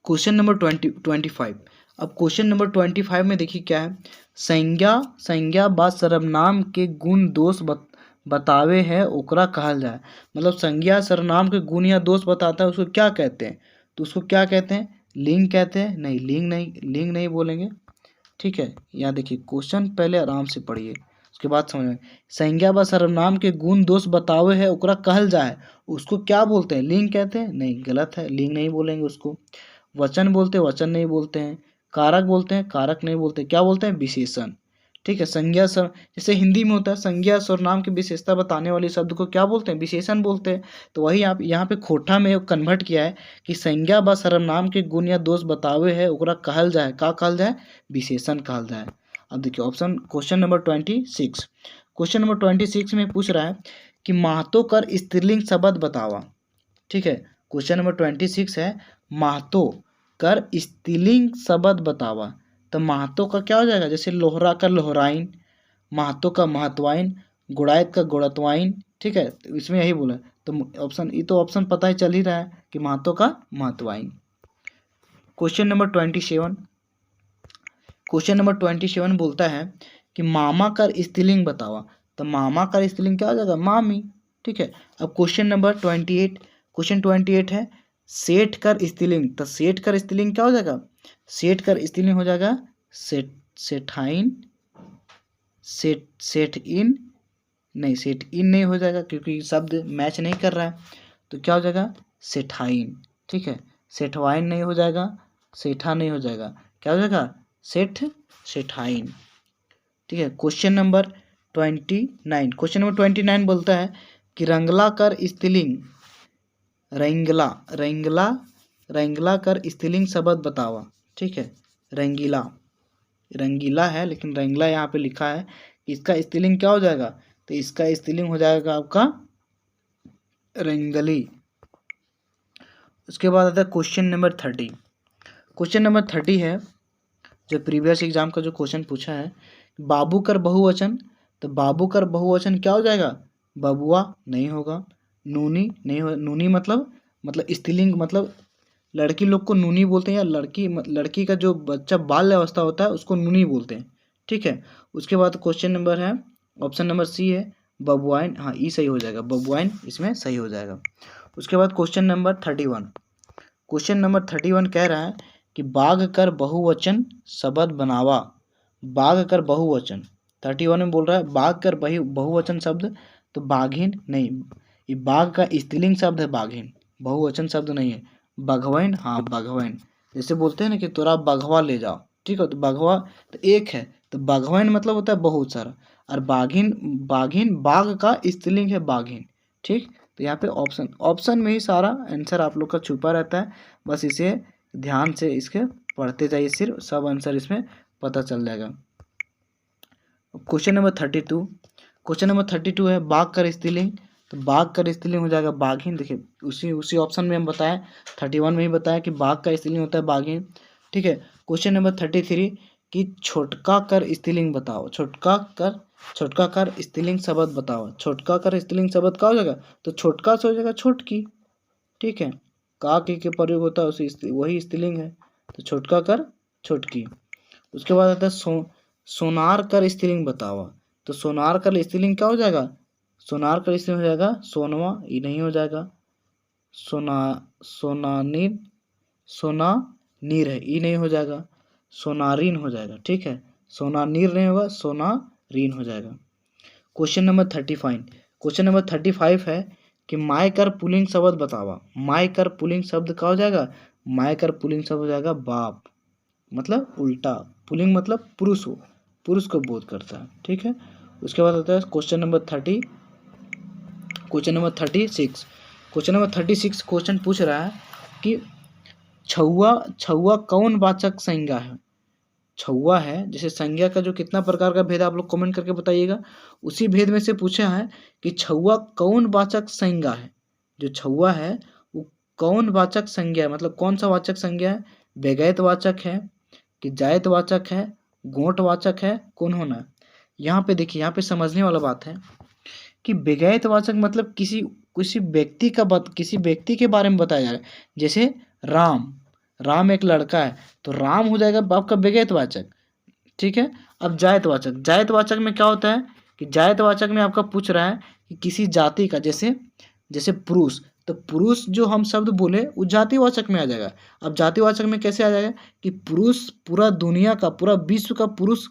क्वेश्चन नंबर 25। अब क्वेश्चन नंबर 25 में देखिए क्या है, संज्ञा संज्ञा बा सर्वनाम के गुण दोष बतावे है ओकरा कहल जाए। मतलब संज्ञा सर्वनाम के गुण या दोष बताता है, उसको क्या कहते हैं? तो उसको क्या कहते हैं? लिंग कहते हैं? नहीं, लिंग नहीं बोलेंगे। ठीक है, यहाँ देखिए क्वेश्चन पहले आराम से पढ़िए, उसके बाद समझ में। संज्ञा व सर्वनाम के गुण दोष बतावे है ओकरा कहल जाए, उसको क्या बोलते हैं? लिंग कहते हैं? नहीं, गलत है, लिंग नहीं बोलेंगे उसको। वचन बोलते हैं? वचन नहीं बोलते हैं। कारक बोलते हैं? कारक नहीं बोलते। क्या बोलते हैं? विशेषण। ठीक है, संज्ञा सर जैसे हिंदी में होता है संज्ञा सर्वनाम की विशेषता बताने वाले शब्द को क्या बोलते हैं? विशेषण बोलते हैं। तो वही आप यहाँ पे खोठा में कन्वर्ट किया है कि संज्ञा व सर्वनाम के गुण या दोष बतावे है ओकरा कहल जाए, का कहल जाए? विशेषण कहल जाए। अब देखिए option question number 26, question number 26 में पूछ रहा है कि महतो कर स्त्रीलिंग शब्द बतावा। ठीक है, क्वेश्चन नंबर 26 है महतो कर स्त्रीलिंग शब्द बतावा। तो महतो का क्या हो जाएगा? जैसे लोहरा का लोहराइन, महतो का महतवाइन, गुड़ायत का गुड़तवाइन। ठीक है, तो इसमें यही बोला। तो ऑप्शन ये तो ऑप्शन पता ही चल ही रहा है कि महतो का महतवाइन। क्वेश्चन नंबर 27, क्वेश्चन नंबर 27 बोलता है कि मामा का स्त्रीलिंग बतावा, तो मामा का स्त्रीलिंग क्या हो जाएगा, मामी। ठीक है। अब क्वेश्चन 28 है सेठ कर स्त्रीलिंग, तो सेठ कर स्त्रीलिंग क्या हो जाएगा, सेठ कर स्त्रीलिंग हो जाएगा सेठाइन, सेठ इन, नहीं सेठ इन नहीं हो जाएगा क्योंकि शब्द मैच नहीं कर रहा है, तो क्या हो जाएगा सेठाइन। ठीक है। सेठवाइन नहीं हो जाएगा, सेठा नहीं हो जाएगा, क्या हो जाएगा सेठाइन। ठीक है। क्वेश्चन नंबर 29 बोलता है कि रंगला कर स्त्रीलिंग, रंगला कर स्त्रीलिंग शब्द बतावा। ठीक है। रंगीला है लेकिन रंगला यहाँ पे लिखा है, इसका स्त्रीलिंग क्या हो जाएगा, तो इसका स्त्रीलिंग हो जाएगा आपका रंगली। उसके बाद आता है क्वेश्चन नंबर 30। क्वेश्चन नंबर 30 है जो प्रीवियस एग्जाम का जो क्वेश्चन पूछा है, बाबू कर बहुवचन, तो बाबू कर बहुवचन क्या हो जाएगा, बबुआ नहीं होगा, नूनी नहीं हो, नूनी मतलब स्त्रीलिंग, मतलब लड़की लोग को नूनी बोलते हैं, या लड़की का जो बच्चा बाल्य अवस्था होता है उसको नूनी बोलते हैं। ठीक है। उसके बाद क्वेश्चन नंबर है ऑप्शन नंबर सी है बबुआइन, हाँ ई सही हो जाएगा, बबुआइन इसमें सही हो जाएगा। उसके बाद क्वेश्चन नंबर 31 कह रहा है कि बाघ कर बहुवचन शब्द बनावा, बाघ कर बहुवचन 31 में बोल रहा है बाघ कर बहुवचन शब्द, तो बाघिन नहीं, ये बाघ का स्त्रीलिंग शब्द है बाघिन, बहुवचन शब्द नहीं है। बघवैन, हाँ बघवैन, जैसे बोलते हैं ना कि तोरा बघवा ले जाओ। ठीक है। तो बघवा तो एक है, तो बघवैन मतलब होता है बहुत सारा, और बाघिन बाघ का स्त्रीलिंग है बाघिन। ठीक। तो यहाँ पे ऑप्शन में ही सारा आंसर आप लोग का छुपा रहता है, बस इसे ध्यान से इसके पढ़ते जाइए, सिर्फ सब आंसर इसमें पता चल जाएगा। क्वेश्चन नंबर 32 है बाघ का स्त्रीलिंग, तो बाघ का स्त्रीलिंग हो जाएगा बाघिन। देखिए उसी ऑप्शन में हम बताएं 31 में ही बताया कि बाघ का स्त्रीलिंग होता है बाघिन। ठीक है। क्वेश्चन नंबर 33 कि छोटका कर स्त्रीलिंग बताओ, छोटका कर स्त्रीलिंग शब्द बताओ, छोटका कर स्त्रीलिंग शब्द क्या हो जाएगा, तो छोटका से हो जाएगा छोटकी। ठीक है। का के प्रयोग होता है उसी वही स्त्रीलिंग है, तो छोटका कर छोटकी। उसके बाद आता है सोनार कर स्त्रीलिंग बताओ, तो सोनार कर स्त्रीलिंग क्या हो जाएगा, सोनार का स्त्रीलिंग हो जाएगा सोनवा, ये नहीं हो जाएगा, सोना नीर है, ये नहीं हो जाएगा, सोनारीन हो जाएगा। ठीक है। सोना नीर नहीं होगा, सोनारीन हो जाएगा। क्वेश्चन नंबर 35 है कि माय कर पुलिंग शब्द बतावा, माय कर पुलिंग शब्द क्या हो जाएगा, माय कर पुलिंग शब्द हो जाएगा बाप, मतलब उल्टा, पुलिंग मतलब पुरुष हो, पुरुष को बोध करता है। ठीक है। उसके बाद आता है क्वेश्चन नंबर 36 क्वेश्चन पूछ रहा है कि छौआ कौन वाचक संज्ञा है, छौआ है जैसे संज्ञा का जो कितना प्रकार का भेद आप लोग कमेंट करके बताइएगा, उसी भेद में से पूछा है कि छौआ कौन वाचक संज्ञा है, जो छौआ है वो कौन वाचक संज्ञा है, मतलब कौन सा वाचक संज्ञा है, बेगैत वाचक है कि जायत वाचक है, गोट वाचक है, कौन होना है। यहाँ पे देखिए, यहाँ पे समझने वाला बात है कि बेगैत वाचक मतलब किसी व्यक्ति के बारे में बताया जा रहा है, जैसे राम एक लड़का है, तो राम हो जाएगा आपका बेगैत वाचक। ठीक है। अब जायत वाचक में क्या होता है कि जायत वाचक में आपका पूछ रहा है कि किसी जाति का, जैसे पुरुष, तो पुरुष जो हम शब्द बोले वो जातिवाचक में आ जाएगा। अब जातिवाचक में कैसे आ जाएगा कि पुरुष पूरा दुनिया का, पूरा विश्व का पुरुष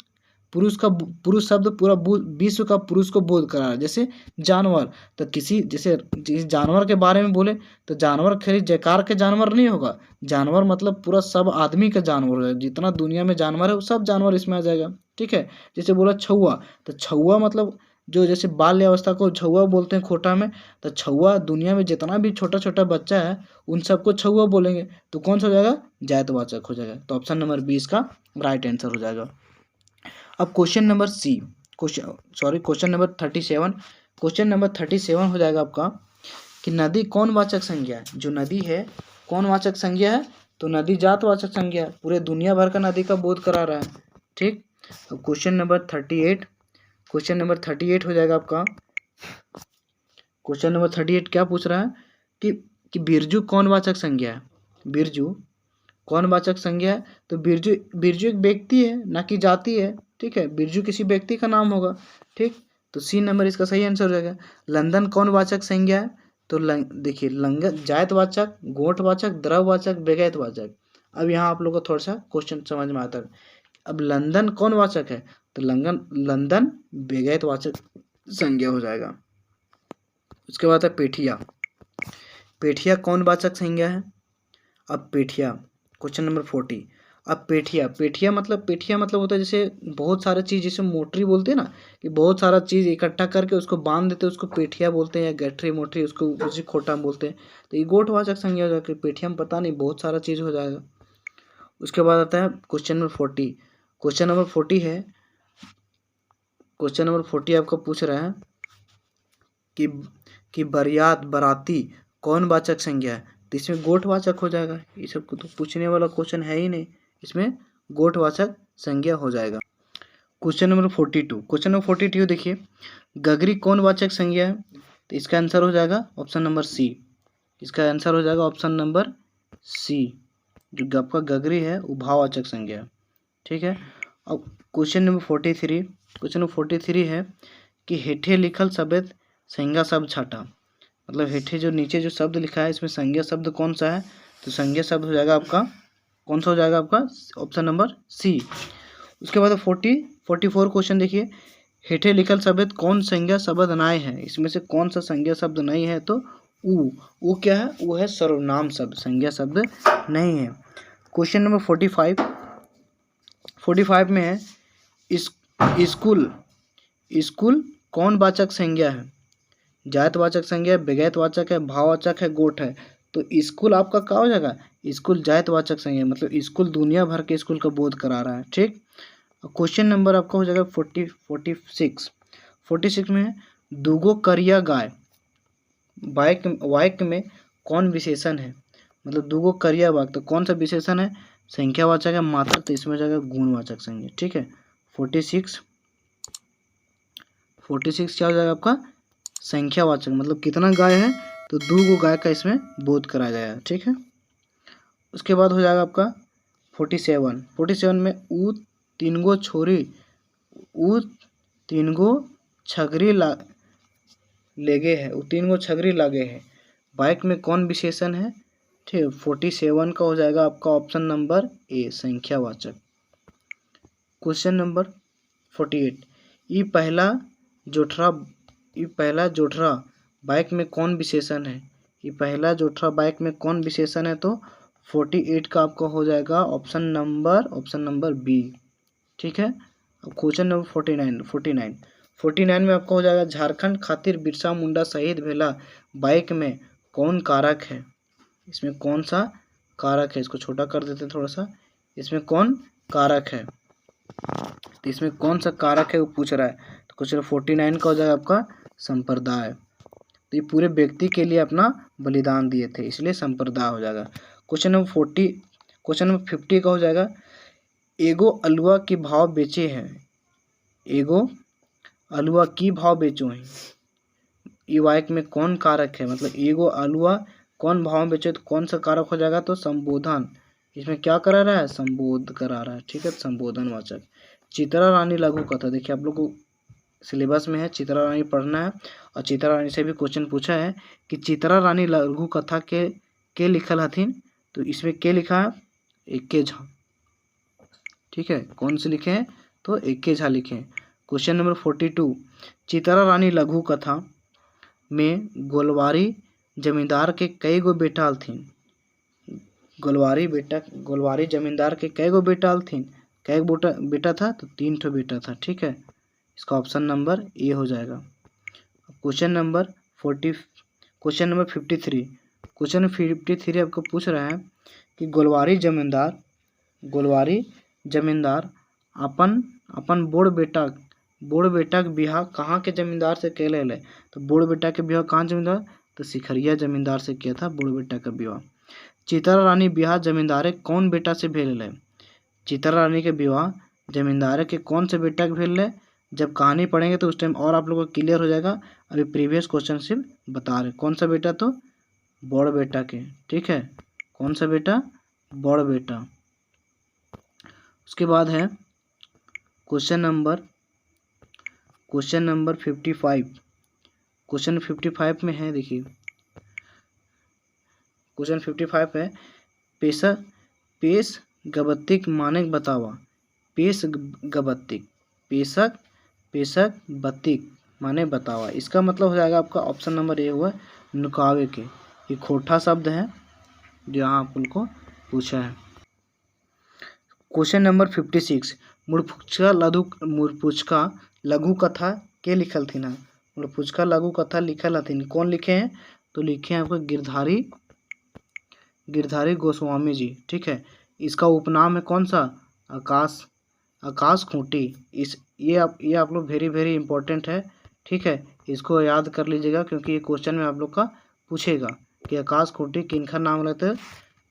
शब्द पूरा विश्व का पुरुष को बोध करा रहा है। जैसे जानवर, तो जैसे जानवर के बारे में बोले तो जानवर खाली जयकार के जानवर नहीं होगा, जानवर मतलब पूरा सब आदमी का जानवर है, जितना दुनिया में जानवर है वो सब जानवर इसमें आ जाएगा। ठीक है। जैसे बोला छौआ, तो छौआ मतलब जो जैसे बाल्य अवस्था को छौआ बोलते हैं खोटा में, तो छौआ दुनिया में जितना भी छोटा छोटा बच्चा है उन सबको छौआ बोलेंगे, तो कौन सा हो जाएगा, जायतवाचक हो जाएगा। तो ऑप्शन नंबर 20 का राइट आंसर हो जाएगा। अब क्वेश्चन नंबर 37 हो जाएगा आपका कि नदी कौन वाचक संज्ञा है, जो नदी है कौन वाचक संज्ञा है, तो नदी जातवाचक संज्ञा है, पूरे दुनिया भर का नदी का बोध करा रहा है। ठीक। अब क्वेश्चन नंबर 38 हो जाएगा आपका। क्वेश्चन नंबर 38 क्या पूछ रहा है कि बिरजू कौन वाचक संज्ञा है, बिरजू कौन वाचक संज्ञा है? तो बिरजू, बिरजू एक व्यक्ति है ना कि जाति है, ठीक है, बिरजू किसी व्यक्ति का नाम होगा, ठीक। तो सी नंबर इसका सही आंसर हो जाएगा। लंदन कौन वाचक संज्ञा है? तो देखिए लंगन जायतवाचक, गोठवाचक, द्रववाचक, बेगैतवाचक। अब यहाँ आप लोग को थोड़ा सा क्वेश्चन समझ में आता है। अब लंदन कौन वाचक है? तो लंदन बेगैतवाचक संज्ञा हो जाएगा। उसके बाद है पेठिया। पेठिया कौन वाचक संज्ञा है? अब पेठिया, क्वेश्चन नंबर 40। अब पेठिया मतलब होता है जैसे बहुत सारा चीज़, जैसे मोटरी बोलते हैं ना, कि बहुत सारा चीज़ इकट्ठा करके उसको बांध देते हैं, उसको पेठिया बोलते हैं, या गठरी मोटरी उसको उसी खोटा में बोलते हैं। तो ये गोठवाचक संज्ञा हो जाएगी। पेठिया में पता नहीं बहुत सारा चीज़ हो जाएगा। उसके बाद आता है क्वेश्चन नंबर 40। क्वेश्चन नंबर 40 है, क्वेश्चन नंबर 40 आपको पूछ रहा है कि बराती कौन वाचक संज्ञा है? तो इसमें गोठवाचक हो जाएगा। ये सब तो पूछने वाला क्वेश्चन है ही नहीं, इसमें गोठवाचक संज्ञा हो जाएगा। Question number 42। क्वेश्चन नंबर 42 देखिए, गगरी कौन वाचक संज्ञा है? तो इसका आंसर हो जाएगा ऑप्शन नंबर सी। इसका आंसर हो जाएगा ऑप्शन नंबर सी। जो आपका गगरी है वो भाववाचक संज्ञा है, ठीक है। अब क्वेश्चन नंबर 43। क्वेश्चन नंबर 43 है कि हेठे लिखल शब्द संज्ञा शब्द छाटा। मतलब हेठे जो नीचे जो शब्द लिखा है इसमें संज्ञा शब्द कौन सा है? तो संज्ञा शब्द हो जाएगा आपका, कौन सा हो जाएगा आपका? Option number C. उसके बाद 44 क्वेश्चन देखिए, हेठे लिखल शब्द कौन संज्ञा शब्द नहीं है? इसमें से कौन सा संज्ञा शब्द नहीं है? तो ऊ क्या है? वो है सर्वनाम शब्द, संज्ञा शब्द नहीं है। क्वेश्चन नंबर 45 में है स्कूल कौन वाचक संज्ञा है? जायतवाचक संज्ञा है, बेगैतवाचक है, भाववाचक है, गोठ है। तो स्कूल आपका क्या हो जाएगा? स्कूल जायतवाचक संज्ञा, मतलब स्कूल दुनिया भर के स्कूल का बोध करा रहा है, ठीक। क्वेश्चन नंबर आपका हो जाएगा 46 में है दुगो करिया गाय वाक्य में कौन विशेषण है? मतलब दुगो करिया वाक्य, तो कौन सा विशेषण है? संख्यावाचक है, मात्रा, तो इसमें हो जाएगा गुणवाचक संज्ञा, ठीक है। 46 क्या हो जाएगा आपका? संख्यावाचक, मतलब कितना गाय है? तो दो गो गाय का इसमें बोध कराया जाएगा, ठीक है। उसके बाद हो जाएगा आपका 47 में ऊ तीन गो छगरी लेगे है, ऊ तीन गो छगरी लागे है, बाइक में कौन विशेषण है? ठीक है, 47 का हो जाएगा आपका ऑप्शन नंबर ए, संख्यावाचक। क्वेश्चन नंबर 48, ई पहला जोठरा बाइक में कौन विशेषण है? ये पहला जोठरा बाइक में कौन विशेषण है? तो 48 का आपका हो जाएगा ऑप्शन नंबर बी, ठीक है। अब क्वेश्चन नंबर 49 में आपका हो जाएगा झारखंड खातिर बिरसा मुंडा शहीद भेला बाइक में कौन कारक है? इसमें कौन सा कारक है? इसको छोटा कर देते हैं थोड़ा सा। इसमें कौन कारक है? तो इसमें कौन सा कारक है वो पूछ रहा है। तो क्वेश्चन 49 का हो जाएगा आपका संप्रदाय। तो ये पूरे व्यक्ति के लिए अपना बलिदान दिए थे, इसलिए संप्रदाय हो जाएगा। क्वेश्चन नंबर 50 का हो जाएगा एगो अलुआ की भाव बेचे हैं, एगो अलुआ की भाव बेचो हैं। ये वाक्य में कौन कारक है? मतलब एगो अलुआ कौन भाव में बेचे, तो कौन सा कारक हो जाएगा? तो संबोधन। इसमें क्या करा रहा है? संबोध करा रहा है, ठीक है, संबोधनवाचक। चित्रा रानी लघु कथा, देखिए आप लोग को सिलेबस में है चित्रा रानी पढ़ना है, और चित्रा रानी से भी क्वेश्चन पूछा है कि चित्रा रानी लघु कथा के लिखल हथिन। तो इसमें के लिखा है? एके झा, ठीक है। कौन से लिखे हैं? तो एके झा लिखे हैं। क्वेश्चन नंबर 42, चित्रा रानी लघु कथा में गोलवारी जमींदार के कई गो बेटा हथिन? गोलवारी जमींदार के कई गो बेटा हथिन? कई बेटा था? तो 3 ठो बेटा था, ठीक है। इसका ऑप्शन नंबर ए हो जाएगा। क्वेश्चन नंबर 53 आपको पूछ रहा है कि गोलवारी जमींदार अपन बड़ बेटा के बियाह कहाँ के जमींदार से कैले ले? तो बड़ बेटा के बियाह कहाँ जमींदार? तो सिखरिया जमींदार से किया था बड़ बेटा का विवाह। चित्रा रानी बियाह जमींदार कौन बेटा से भेल है? चित्रा रानी के विवाह जमींदार के कौन से बेटा के भेल है? जब कहानी पढ़ेंगे तो उस टाइम और आप लोगों को क्लियर हो जाएगा। अभी प्रीवियस क्वेश्चन सिर्फ बता रहे कौन सा बेटा? तो बड़ बेटा के, ठीक है। कौन सा बेटा? बड़ बेटा। उसके बाद है क्वेश्चन नंबर 55। क्वेश्चन 55 में है, देखिए क्वेश्चन 55 है, पेश गबत्तिक मानक बतावा। पेशक बत्तिक माने बतावा। इसका मतलब हो जाएगा आपका ऑप्शन नंबर ए हुआ नुकावे के। ये खोटा शब्द है जो यहाँ आपको पूछा है। क्वेश्चन नंबर 56, मुड़पुचका लघु कथा के लिखल थी ना। मुड़पुचका लघु कथा लिखल हथिन, कौन लिखे हैं? तो लिखे हैं आपको गिरधारी गोस्वामी जी। ठीक है, इसका उपनाम है कौन सा? आकाश खूंटी। ये आप लोग वेरी इंपॉर्टेंट है। ठीक है, इसको याद कर लीजिएगा क्योंकि ये क्वेश्चन में आप लोग का पूछेगा कि आकाश खूंटी किनका नाम लेते।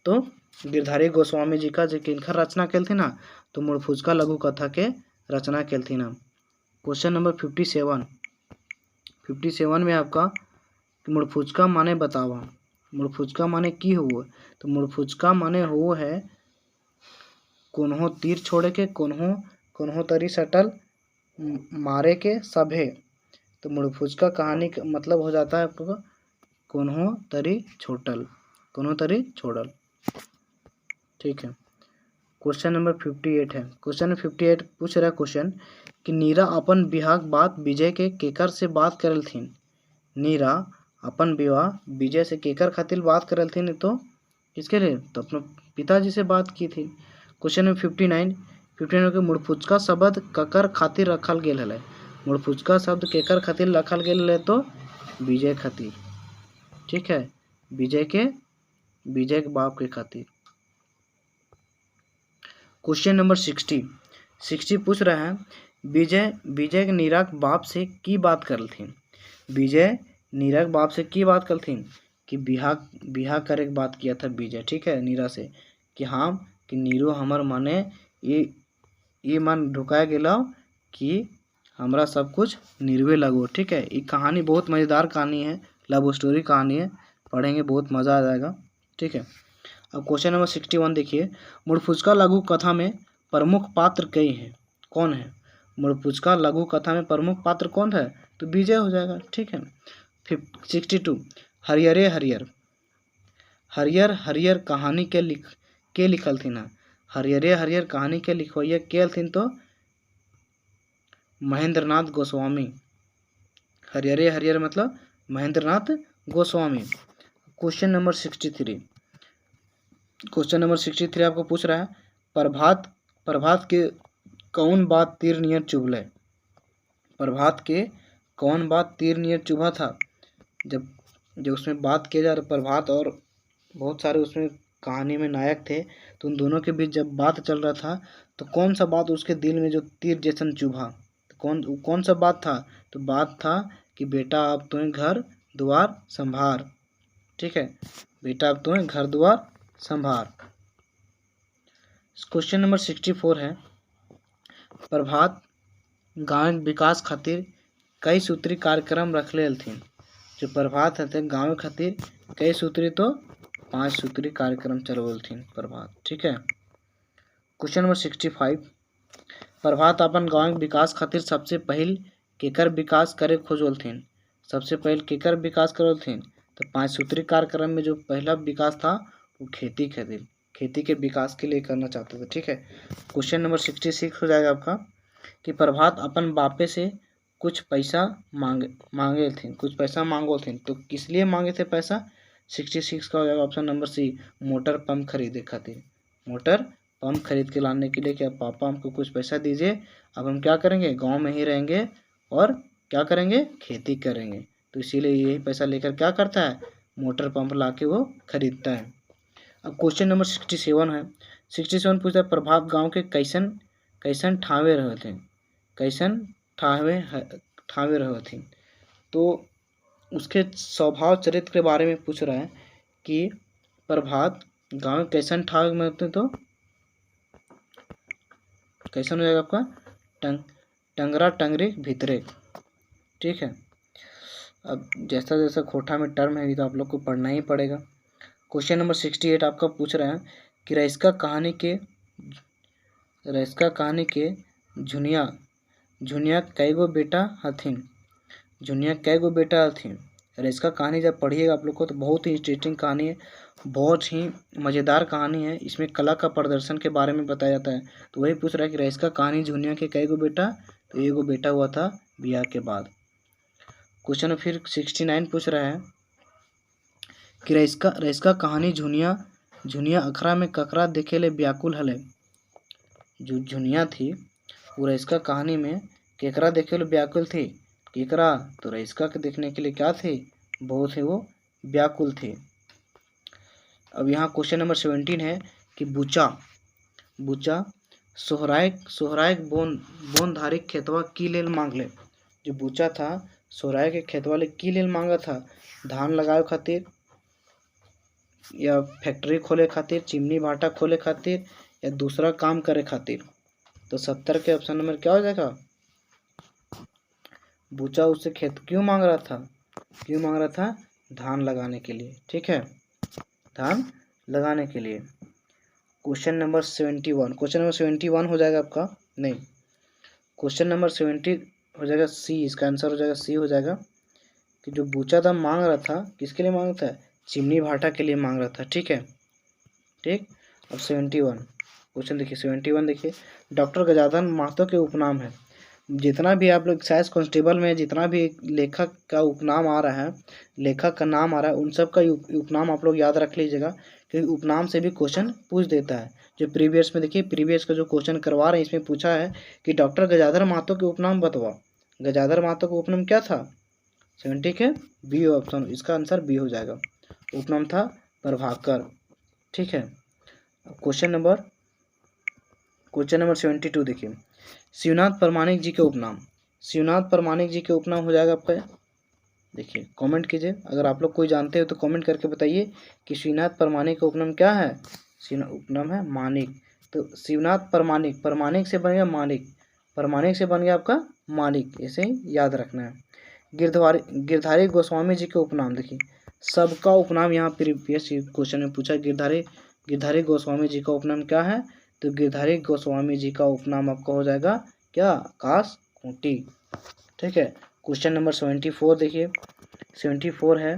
तो गिरधारी गोस्वामी जी का जो किनकर रचना कल थी ना, तो मुड़पुचका लघु कथा के रचना कल थी ना। क्वेश्चन नंबर 57 में आपका मुड़पुचका माने बतावा। मुड़पुचका माने की हो? तो मुड़पुचका माने हो है कोन्हो तीर छोड़े के, कोन्हो तरी सटल मारे के सभे। तो मुड़पुचका कहानी का मतलब हो जाता है आपको कोन्हो तरी छोड़ल। ठीक है, क्वेश्चन नंबर 58 है। क्वेश्चन 58 पूछ रहा है क्वेश्चन कि नीरा अपन बिहाक बात विजय के केकर से बात करल थीन। नीरा अपन विवाह विजय से केकर खातिर बात करल थीन, तो किसके लिए? तो अपने पिताजी से बात की थी। क्वेश्चन नंबर 59 के मुड़पुचका शब्द ककर खातिर रखल गेल है। मुड़पुचका शब्द केकर खातिर रखल गेल है? तो विजय खातिर। ठीक है, विजय के बाप के खातिर। क्वेश्चन नंबर 60 पूछ रहा है विजय के नीरा के बाप से की बात करल थीन। विजय नीरा के बाप से की बात करल थीन कि बिहार करे के बात किया था विजय। ठीक है, नीरा से कि हाँ कि नीरू हमर माने ये मन ढुकाया गेला कि हमरा सब कुछ नीरवे लगो। ठीक है, ये कहानी बहुत मज़ेदार कहानी है, लव स्टोरी कहानी है, पढ़ेंगे बहुत मज़ा आ जाएगा। ठीक है, अब क्वेश्चन नंबर 61 देखिए, मुड़पुचका लघु कथा में प्रमुख पात्र कई हैं, कौन है? मुड़पुचका लघु कथा में प्रमुख पात्र कौन है? तो विजय हो जाएगा। ठीक है, 62 हरियरे हरियर कहानी के लिखल थी ना। हरियर कहानी के लिखवैया के थीन तो महेंद्रनाथ गोस्वामी। हरियर मतलब महेंद्रनाथ गोस्वामी। क्वेश्चन नंबर 63 आपको पूछ रहा है प्रभात के कौन बात तीर नियर चुभले। प्रभात के कौन बात तीर नियर चुभा था? जब उसमें बात किया जा रहा प्रभात और बहुत सारे उसमें कहानी में नायक थे, तो उन दोनों के बीच जब बात चल रहा था तो कौन सा बात उसके दिल में जो तीर जैसन चुभा? तो कौन सा बात था? तो बात था कि बेटा अब तुम्हें घर द्वार संभार। ठीक है, बेटा अब तुम्हें घर द्वार संभार। क्वेश्चन नंबर 64 है, प्रभात गांव विकास खातिर कई सूत्री कार्यक्रम रखले हलथिन। जो प्रभात है गांव खातिर कई सूत्री तो 5 सूत्री कार्यक्रम चलवलथिन प्रभात। ठीक है, क्वेश्चन नंबर 65, प्रभात अपन गांव विकास खातिर सबसे पहल केकर विकास करे खोजलथिन। सबसे पहले केकर विकास करलथिन? तो 5 सूत्री कार्यक्रम में जो पहला विकास था वो खेती के विकास के लिए करना चाहते थे। ठीक है, क्वेश्चन नंबर 66 हो जाएगा आपका कि प्रभात अपन बापे से कुछ पैसा मांगे थे, तो किस लिए मांगे थे पैसा? 66 का हो जाएगा option number C, motor pump खरीदे खातिर। मोटर पंप खरीद के लाने के लिए, क्या पापा हमको कुछ पैसा दीजिए, अब हम क्या करेंगे, गांव में ही रहेंगे और क्या करेंगे, खेती करेंगे। तो इसीलिए यही पैसा लेकर क्या करता है, मोटर पंप ला के वो खरीदता है। अब क्वेश्चन नंबर 67 है। 67 पूछता है प्रभात गांव के कैसन ठावे रहे थे। कैसन ठावे रहे थे, तो उसके स्वभाव चरित्र के बारे में पूछ रहा है कि प्रभात गांव कैसन ठावे में होते, तो कैसन हो जाएगा आपका टंगरा टंगरी भितरे। ठीक है, अब जैसा जैसा खोटा में टर्म है तो आप लोग को पढ़ना ही पड़ेगा। क्वेश्चन नंबर 68 आपका पूछ रहा है कि रईसका कहानी के झुनिया झुनिया कईगो बेटा हथिन। झुनिया कईगो बेटा हथिन। रईसका कहानी जब पढ़िएगा आप लोग को तो बहुत ही इंटरेस्टिंग कहानी है, बहुत ही मज़ेदार कहानी है। इसमें कला का प्रदर्शन के बारे में बताया जाता है। तो वही पूछ रहा है कि रईसका कहानी झुनिया के कईगो बेटा, तो एगो बेटा हुआ था ब्याह के बाद। क्वेश्चन फिर 69 पूछ रहा है कि रईसका कहानी झुनिया अखरा में ककरा देखेले व्याकुल हले। जो झुनिया थी वो रईसका कहानी में केकरा देखेले व्याकुल थी। केकरा? तो रईसका के देखने के लिए क्या थे, बहुत ही वो व्याकुल थे। अब यहाँ क्वेश्चन नंबर 17 है कि बुचा सोहराय बोन धारी खेतवा की लेल मांगले। जो बुचा था सोहराय के खेतवा ले की लेल मांगा था, धान लगावे खातिर या फैक्ट्री खोले खातिर, चिमनी भाटा खोले खातिर या दूसरा काम करे खातिर। तो 70 के ऑप्शन नंबर क्या हो जाएगा? बुचा उससे खेत क्यों मांग रहा था? धान लगाने के लिए। ठीक है, धान लगाने के लिए। क्वेश्चन नंबर 71 हो जाएगा आपका, नहीं, क्वेश्चन नंबर 70 हो जाएगा सी। इसका आंसर हो जाएगा सी हो जाएगा कि जो बुचा दाम मांग रहा था, किसके लिए मांग रहा था? चिमनी भाटा के लिए मांग रहा था। ठीक है, ठीक। अब 71 क्वेश्चन देखिए, 71 देखिए, डॉक्टर गजाधर महतो के उपनाम है। जितना भी आप लोग एक्साइज कांस्टेबल में जितना भी लेखक का उपनाम आ रहा है, लेखक का नाम आ रहा है, उन सब का उपनाम आप लोग याद रख लीजिएगा, क्योंकि उपनाम से भी क्वेश्चन पूछ देता है। जो प्रीवियस में देखिए, प्रीवियस का जो क्वेश्चन करवा रहे हैं इसमें पूछा है कि डॉक्टर गजाधर महतो के उपनाम बतवा। गजाधर महतो का उपनाम क्या था? 70 के बी ऑप्शन, इसका आंसर बी हो जाएगा। उपनाम था प्रभाकर। ठीक है, क्वेश्चन नंबर 72 देखिए, शिवनाथ परमाणिक जी के उपनाम। शिवनाथ परमाणिक जी के उपनाम हो जाएगा आपका, देखिए कमेंट कीजिए, अगर आप लोग कोई जानते हो तो कमेंट करके बताइए कि शिवनाथ परमाणिक का उपनाम क्या है। उपनाम है मानिक। तो शिवनाथ परमाणिक से बन गया मानिक, परमाणिक से बन गया आपका मानिक, ऐसे ही याद रखना है। गिरधारी गोस्वामी जी के उपनाम देखिए, सबका उपनाम यहाँ प्रीवियस क्वेश्चन में पूछा। गिरधारी गोस्वामी जी का उपनाम क्या है? तो गिरधारी गोस्वामी जी का उपनाम आपका हो जाएगा क्या? आकाश खूंटी। ठीक है, क्वेश्चन नंबर 74 देखिए, 74 है,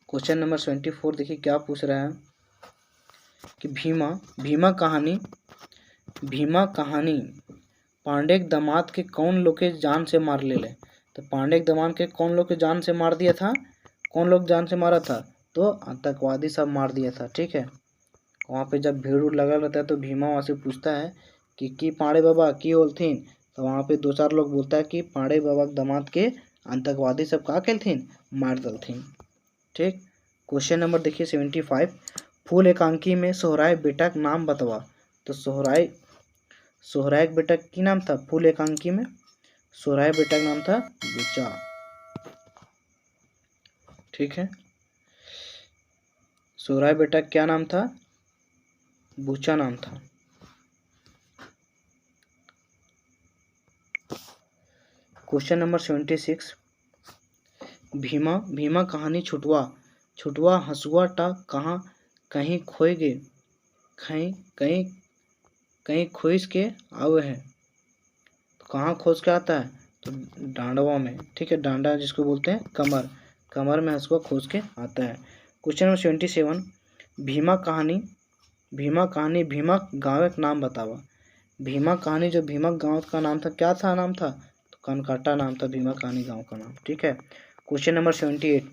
क्वेश्चन नंबर 74 देखिए क्या पूछ रहा है कि भीमा कहानी पांडे के दामाद के कौन लोग के जान से मार ले। तो पांडे के दामाद के कौन लोग के जान से मार दिया था? कौन लोग जान से मारा था? तो आतंकवादी सब मार दिया था। ठीक है, वहाँ पे जब भीड़ उड़ लगा रहता है तो भीमा वहाँ से पूछता है कि पांडे बाबा की होलथिन। तो वहाँ पे 2-4 लोग बोलता है कि पांडे बाबा के दामाद के आतंकवादी सब का केलथिन, मार दलथिन। ठीक, क्वेश्चन नंबर देखिए 75, फूल एकांकी में सोहराय बेटा का नाम बतवा। तो सोहराय के बेटा की नाम था फूल एकांकी में? सोहराय बेटा का नाम था बुचा। ठीक है, सोहराय बेटा क्या नाम था? बुचा नाम था। क्वेश्चन नंबर 76, भीमा कहानी छुटवा हंसुआ टा कहाँ कहीं खोए गे, कहीं खोज के आवे है। तो कहाँ खोज के आता है? तो डांडवा में। ठीक है, डांडा जिसको बोलते हैं कमर में हंसुआ खोज के आता है। क्वेश्चन नंबर 77, भीमा कहानी भीमा गाँव का नाम बतावा। भीमा कहानी जो भीमा गाँव का नाम था, क्या था नाम था? तो कनकाटा नाम था भीमा कहानी गाँव का नाम। ठीक है, क्वेश्चन नंबर 78,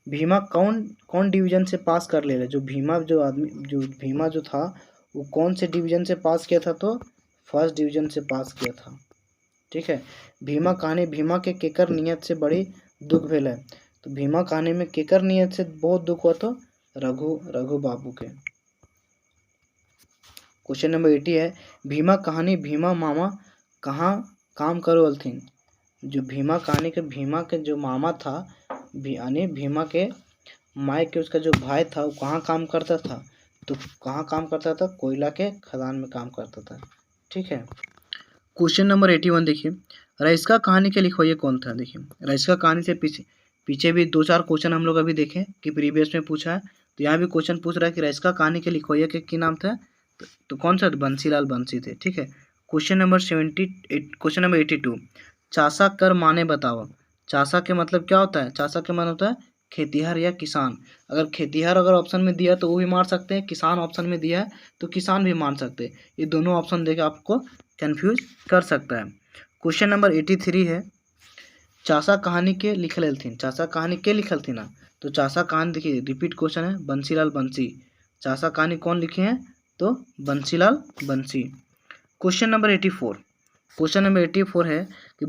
भीमा कौन डिवीजन से पास कर ले रहे? जो भीमा जो था वो कौन से डिवीजन से पास किया था? तो फर्स्ट डिवीजन से पास किया था। ठीक है, भीमा कहानी भीमा के केकर नियत से बड़ी दुख भेल है। तो भीमा कहानी में केकर नियत से बहुत दुख हुआ? तो रघु बाबू के। क्वेश्चन नंबर 80 है, भीमा कहानी भीमा मामा कहाँ काम करो अलथिन। जो भीमा कहानी के भीमा के जो मामा था, यानी भीमा के माई के उसका जो भाई था वो कहाँ काम करता था? तो कहाँ काम करता था? कोयला के खदान में काम करता था। ठीक है, क्वेश्चन नंबर 81 देखिए, रईसका कहानी के लिखवाइए कौन था? देखिए रईसका कहानी से पीछे भी 2-4 क्वेश्चन हम लोग अभी देखें कि प्रीवियस में पूछा है, तो यहाँ भी क्वेश्चन पूछ रहा है कि रईस कहानी के लिखवैया के नाम था, तो कौन सा? बंसीलाल बंसी थे। ठीक है, क्वेश्चन नंबर 82, चासा कर माने बताओ। चासा के मतलब क्या होता है? चासा के मतलब होता है खेतीहर या किसान। अगर खेतीहर अगर ऑप्शन में दिया तो वो भी मार सकते हैं, किसान ऑप्शन में दिया है तो किसान भी मान सकते हैं। ये दोनों ऑप्शन देकर आपको कंफ्यूज कर सकता है। क्वेश्चन नंबर 83 है, चासा कहानी के लिखल हलथिन। चासा कहानी के लिखल थी ना, तो चासा कहानी देखिए रिपीट क्वेश्चन है, बंसीलाल बंसी। चासा कहानी कौन लिखे हैं? तो बंसीलाल बंसी। क्वेश्चन नंबर 84 है कि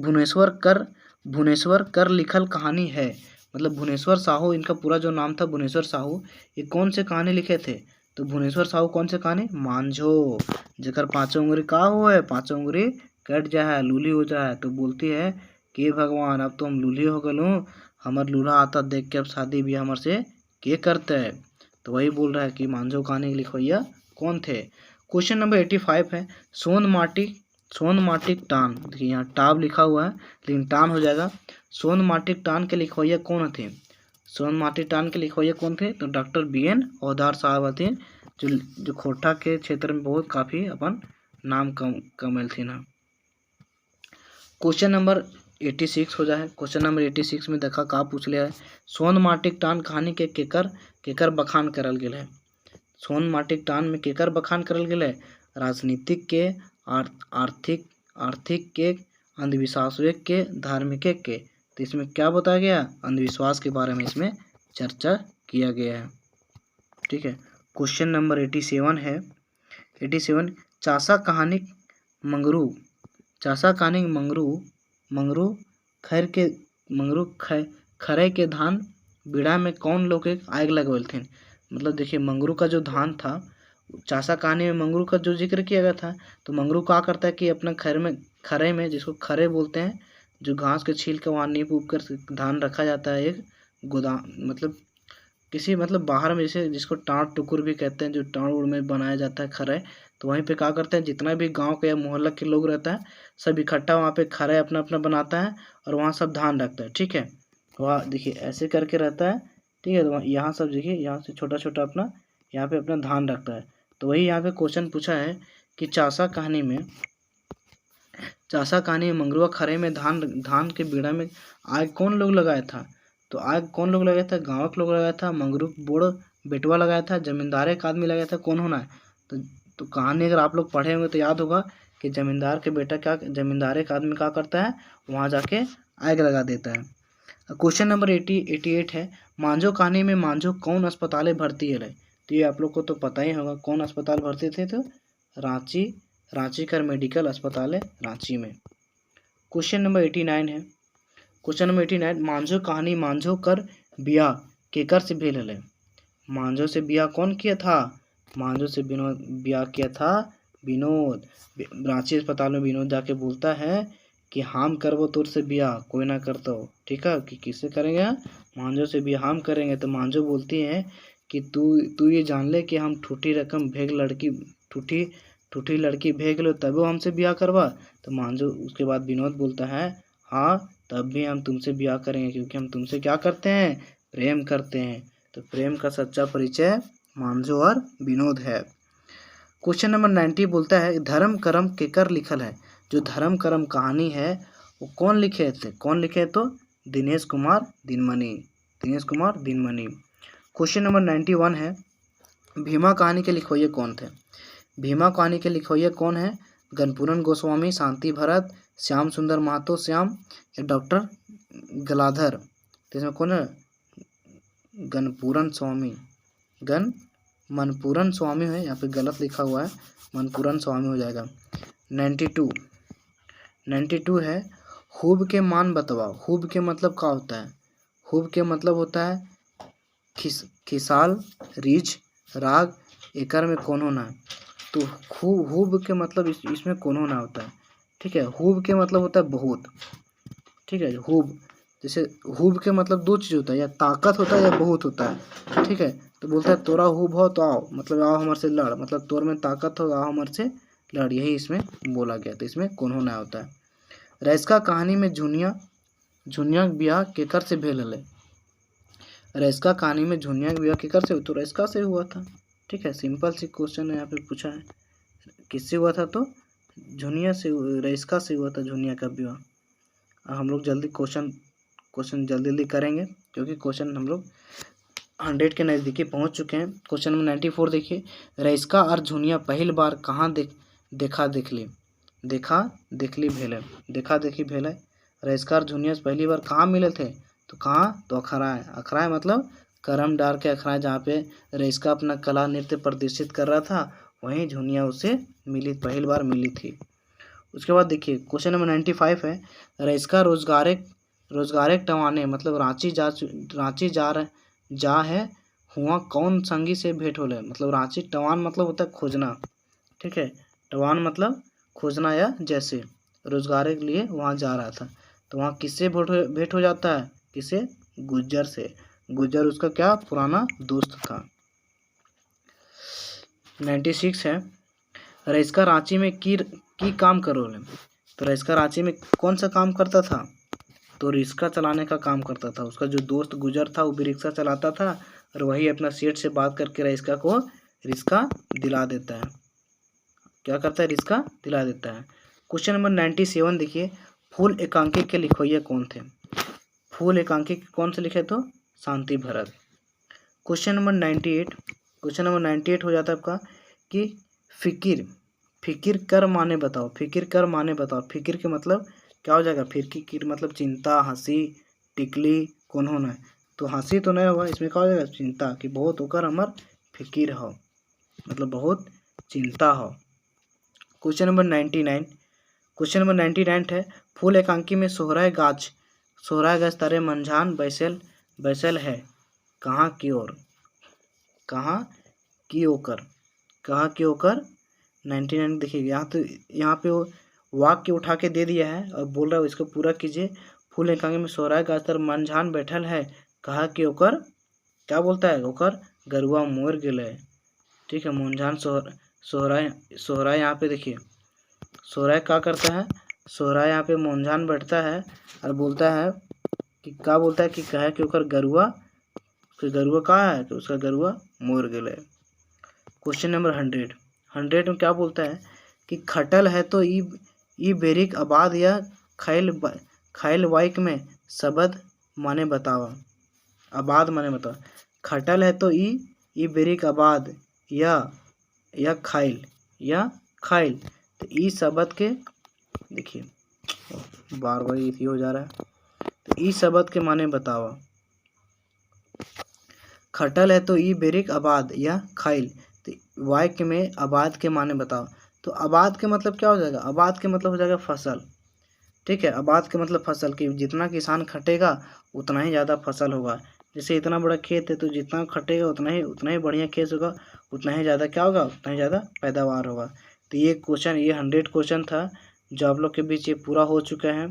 भुवनेश्वर कर लिखल कहानी है। मतलब भुवनेश्वर साहू, इनका पूरा जो नाम था भुवनेश्वर साहू, ये कौन से कहानी लिखे थे? तो भुवनेश्वर साहू कौन से कहानी? मांझो, जेकर पाँचों उंगली का हो है, पाँचों उंगली कट जाए, लूली हो जाए, तो बोलती है कि भगवान अब तो हम लूली हो गलूँ, हमार लूल्हा आता देख के अब शादी भी हमार से के करते है। तो वही बोल रहा है कि मांझो कहानी लिखवैया कौन थे। क्वेश्चन नंबर 85 है, सोन माटिक टान। देखिए यहाँ टाब लिखा हुआ है लेकिन टान हो जाएगा। सोन माटिक टान के लिखवैया कौन थे? सोन माटिक टान के लिखवैया कौन थे? तो डॉक्टर BN औधार साहब थे, जो खोरठा के क्षेत्र में बहुत काफ़ी अपन नाम कमेलथिन है। क्वेश्चन नंबर 86 हो जाए। क्वेश्चन नंबर 86 में देखा का पूछ लिया है, सोन माटिक टान कहानी के केकर बखान करल गेल है। सोन माटिक टान में केकर बखान करल गेल है? राजनीतिक के, आर्थिक के, अंधविश्वास के, धार्मिक के। तो इसमें क्या बताया गया? अंधविश्वास के बारे में इसमें चर्चा किया गया है। ठीक है, क्वेश्चन नंबर 87 है, 87 चासा कहानी मंगरू। चासा कहानी मंगरू खरे के धान बीड़ा में कौन लोग एक आग लगवल थे। मतलब देखिए मंगरू का जो धान था, चासा कहानी में मंगरू का जो जिक्र किया गया था, तो मंगरू क्या करता है कि अपना खरे में जिसको खरे बोलते हैं, जो घास के छील के वहाँ नीप उप कर धान रखा जाता है एक गोदाम, मतलब किसी मतलब बाहर में, जैसे जिसको टाँट टुकुर भी कहते हैं, जो टाँड़ उड़ में बनाया जाता है खरे, तो वहीं पे क्या करते हैं, जितना भी गांव के या मोहल्ला के लोग रहता है सब इकट्ठा वहाँ पे खरे अपना अपना बनाता है और वहाँ सब धान रखता है। ठीक है, वहाँ देखिए ऐसे करके रहता है। ठीक है, तो यहाँ सब देखिए यहाँ से छोटा छोटा अपना यहाँ पे अपना धान रखता है। तो वही यहाँ पे क्वेश्चन पूछा है कि चासा कहानी में मंगरुआ खरे में धान के बीड़ा में आग कौन लोग लगाया था? तो आग कौन लोग लगाया था? गाँव के लोग लगाया था, मंगरू बूढ़ बेटवा लगाया था, जमींदार एक आदमी लगाया था, कौन होना है? तो कहानी अगर आप लोग पढ़े होंगे तो याद होगा कि जमींदार एक आदमी क्या करता है, वहाँ जाके आग लगा देता है। क्वेश्चन नंबर 88 है, मांझो कहानी में मांझो कौन अस्पताल भर्ती है? तो ये आप लोग को तो पता ही होगा कौन अस्पताल भर्ती थे, तो रांची कर मेडिकल अस्पताल है रांची में। क्वेश्चन नंबर 89 है, क्वेश्चन नंबर 89 मांझो कहानी मांझो कर बिया केकर से भेल है। मांझो से बिया कौन किया था? मांझो से बिया किया था विनोद। रांची अस्पताल में विनोद जाके बोलता है कि हम करबो तोर से बिया, कोई ना करतो। ठीक है, कि किससे करेंगे? मांझो से बिया हम करेंगे। तो मांझो बोलती है कि तू ये जान ले कि हम ठूठी लड़की भेग लो तब वो हमसे ब्याह करवा। तो मांझो उसके बाद विनोद बोलता है हाँ तब भी हम तुमसे ब्याह करेंगे, क्योंकि हम तुमसे क्या करते हैं? प्रेम करते हैं। तो प्रेम का सच्चा परिचय मांझो और विनोद है। क्वेश्चन नंबर 90 बोलता है धर्म कर्म केकर लिखल है। जो धर्म कर्म कहानी है वो कौन लिखे थे? तो दिनेश कुमार दिनमणि। क्वेश्चन नंबर 91 है, भीमा कहानी के लिखवैया कौन थे? भीमा कहानी के लिखवैया कौन है? गणपूरन गोस्वामी, शांति भरत, श्याम सुंदर महतो या डॉक्टर गलाधर। तो इसमें कौन है? मनपूरन स्वामी है, यहाँ पे गलत लिखा हुआ है, मनपूरन स्वामी हो जाएगा। 92 है, खूब के मान बतवाओ। खूब के मतलब क्या होता है? खूब के मतलब होता है खिसाल, रीछ, राग, एकर में कौन होना है। तो खूब के मतलब इसमें कौन होना होता है। ठीक है, खूब के मतलब होता है बहुत। ठीक है, खूब जैसे खूब के मतलब दो चीज़ होता है, या ताकत होता है या बहुत होता है। ठीक है, तो बोलता है तोरा खूब हो तो आओ, मतलब आओ हमारे से लड़, मतलब तोर में ताकत हो, आओ हमारे से लड़, यही इसमें बोला गया। तो इसमें कौन होना होता है। रईसका कहानी में झुनिया ब्याह केकर से भेल है। रईसका कहानी में झुनिया का विवाह केकर से हुआ? तो रईसका से हुआ था। ठीक है, सिंपल सी क्वेश्चन यहाँ पे पूछा है, किससे हुआ था? तो झुनिया से, रईसका से हुआ था झुनिया का विवाह। हम लोग जल्दी क्वेश्चन जल्दी करेंगे क्योंकि क्वेश्चन हम लोग 100 के नज़दीकी पहुँच चुके हैं। क्वेश्चन नंबर 94 देखिए, रईसका और झुनिया पहली बार कहाँ देखा देखली भेले। रईसका और झुनिया पहली बार कहाँ मिले थे? तो कहाँ? तो अखराय मतलब करम डार के अखराय, जहाँ पे रईसका अपना कला नृत्य प्रदर्शित कर रहा था, वहीं झुनिया उससे पहली बार मिली थी। उसके बाद देखिए क्वेश्चन नंबर 95 है, रईसका रोजगारे टवाने मतलब रांची जा है हुआ कौन संगी से भेंट होले। मतलब रांची टवान मतलब होता है खोजना। ठीक है, टवान मतलब खोजना या जैसे, रोजगार के लिए वहाँ जा रहा था तो वहाँ किससे भेंट हो जाता है? किसे? गुज्जर से। गुज्जर उसका क्या? पुराना दोस्त था। 96 है, रईसका रांची में की काम करोले। तो रईसका रांची में कौन सा काम करता था? तो रिक्शा चलाने का काम करता था। उसका जो दोस्त गुजर था वो भी रिक्शा चलाता था और वही अपना सेठ से बात करके रईसका को रिक्शा दिला देता है। क्या करता है? रिक्शा दिला देता है। क्वेश्चन नंबर 97 देखिए, फूल एकांकी के लिखवैया कौन थे? फूल एकांकी कौन से लिखे? तो शांति भरत। क्वेश्चन नंबर 98 हो जाता है आपका कि फिकिर कर माने बताओ। फिकिर के मतलब क्या हो जाएगा? फिकिर मतलब चिंता, हंसी, टिकली कौन होना है? तो हंसी तो नहीं होगा, इसमें क्या हो जाएगा? चिंता, कि बहुत होकर हमार फिकिर हो, मतलब बहुत चिंता हो। क्वेश्चन नंबर 99 है, फूल एकांकी में सोहराय गाछ तारे मंझान बैसल है कहाँ की ओर? 99 देखिए, यहाँ पे वो वाक्य उठा के दे दिया है और बोल रहा है इसको पूरा कीजिए। फूल एकांकी में सोहराय गाछ तारे मंझान बैठल है कहाँ की ओकर? क्या बोलता है? ओकर गरुआ मोर गेले। ठीक है, मंझान सोहराय यहाँ पे देखिए, सोहराय क्या करता है? सोहराय यहाँ पे मंझान बैठता है और बोलता है कि क्या बोलता है? कि कहे कि ओकर गरुआ कहाँ है? तो उसका गरुआ मोर गेले। क्वेश्चन नंबर 100 में क्या बोलता है? कि खटल है तो ई बेरिक आबाद या खैल वाइक में शब्द माने बतावा। आबाद माने बतावा। खटल है तो ई बेरिक आबाद या खैल, तो ई शब्द के देखिए बार इसी हो जा रहा है, तो ई शब्द के माने बतावा। खटल है तो ई बेरिक आबाद या खैल, तो वाक्य में आबाद के माने बताओ। तो आबाद के मतलब क्या हो जाएगा? आबाद के मतलब हो जाएगा फसल। ठीक है, आबाद के मतलब फसल, की जितना किसान खटेगा उतना ही ज़्यादा फसल होगा। जैसे इतना बड़ा खेत है तो जितना खटेगा उतना ही बढ़िया खेत होगा, उतना ही ज़्यादा क्या होगा? उतना ही ज़्यादा पैदावार होगा। तो ये 100 क्वेश्चन था जो आप लोग के बीच ये पूरा हो चुका है।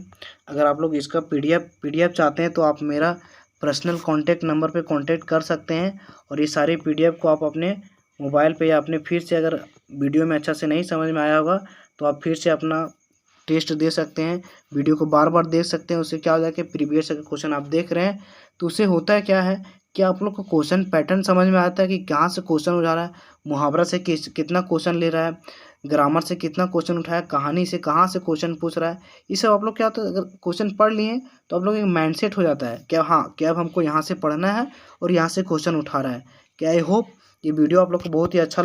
अगर आप लोग इसका पीडीएफ चाहते हैं तो आप मेरा पर्सनल कॉन्टैक्ट नंबर पे कांटेक्ट कर सकते हैं और ये सारे पीडीएफ को आप अपने मोबाइल पे या अपने फिर से, अगर वीडियो में अच्छा से नहीं समझ में आया होगा तो आप फिर से अपना टेस्ट दे सकते हैं, वीडियो को बार बार देख सकते हैं। उससे क्या हो जाएगा? प्रीवियस अगर क्वेश्चन आप देख रहे हैं तो उससे होता है क्या है कि आप लोग को क्वेश्चन पैटर्न समझ में आता है कि कहाँ से क्वेश्चन उठा रहा है, मुहावरा से कितना क्वेश्चन ले रहा है, ग्रामर से कितना क्वेश्चन उठाया, कहानी से कहाँ से क्वेश्चन पूछ रहा है। ये सब आप लोग क्या होता है, अगर क्वेश्चन पढ़ लिए तो आप लोग एक माइंडसेट हो जाता है क्या, हाँ क्या अब हमको यहाँ से पढ़ना है और यहाँ से क्वेश्चन उठा रहा है। क्या आई होप ये वीडियो आप लोग को बहुत ही अच्छा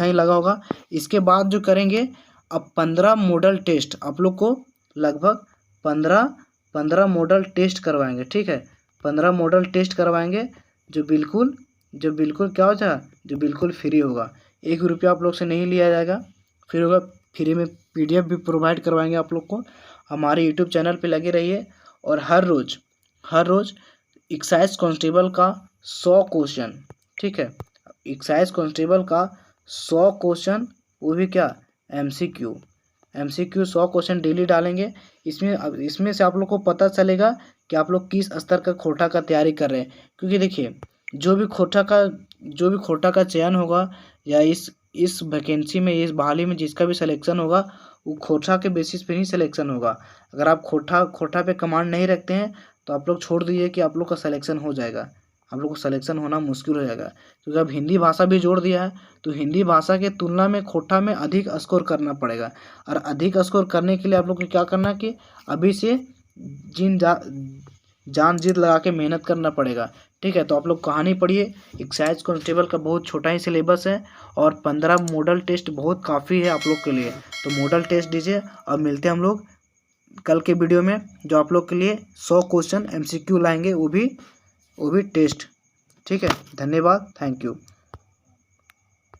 ही लगा होगा। इसके बाद जो करेंगे अब 15 मॉडल टेस्ट आप लोग को, लगभग 15 मॉडल टेस्ट करवाएंगे। ठीक है, 15 मॉडल टेस्ट करवाएंगे जो बिल्कुल क्या हो जाएगा? जो बिल्कुल फ्री होगा। 1 रुपया आप लोग से नहीं लिया जाएगा, फिर होगा फ्री में पीडीएफ भी प्रोवाइड करवाएंगे आप लोग को। हमारे यूट्यूब चैनल पे लगे रहिए और हर रोज़ एक्साइज कांस्टेबल का 100 क्वेश्चन, ठीक है, एक्साइज कांस्टेबल का 100 क्वेश्चन, वो भी क्या? एमसीक्यू 100 क्वेश्चन डेली डालेंगे। इसमें से आप लोग को पता चलेगा कि आप लोग किस स्तर का खोटा का तैयारी कर रहे हैं। क्योंकि देखिए जो भी खोटा का चयन होगा या इस वैकेंसी में, इस बहाली में जिसका भी सिलेक्शन होगा वो खोटा के बेसिस पे ही सिलेक्शन होगा। अगर आप खोटा पे कमांड नहीं रखते हैं तो आप लोग छोड़ दीजिए कि आप लोग का सिलेक्शन हो जाएगा, आप लोग को सिलेक्शन होना मुश्किल हो जाएगा। क्योंकि अब हिंदी भाषा भी जोड़ दिया है, तो हिंदी भाषा के तुलना में खोटा में अधिक स्कोर करना पड़ेगा। और अधिक स्कोर करने के लिए आप लोग को क्या करना है कि अभी से जान जिद लगा के मेहनत करना पड़ेगा। ठीक है, तो आप लोग कहानी पढ़िए। एक्साइज कांस्टेबल का बहुत छोटा ही सिलेबस है और 15 मॉडल टेस्ट बहुत काफ़ी है आप लोग के लिए। तो मॉडल टेस्ट दीजिए और मिलते हैं हम लोग कल के वीडियो में, जो आप लोग के लिए 100 क्वेश्चन MCQ लाएंगे, वो भी टेस्ट। ठीक है, धन्यवाद, थैंक यू।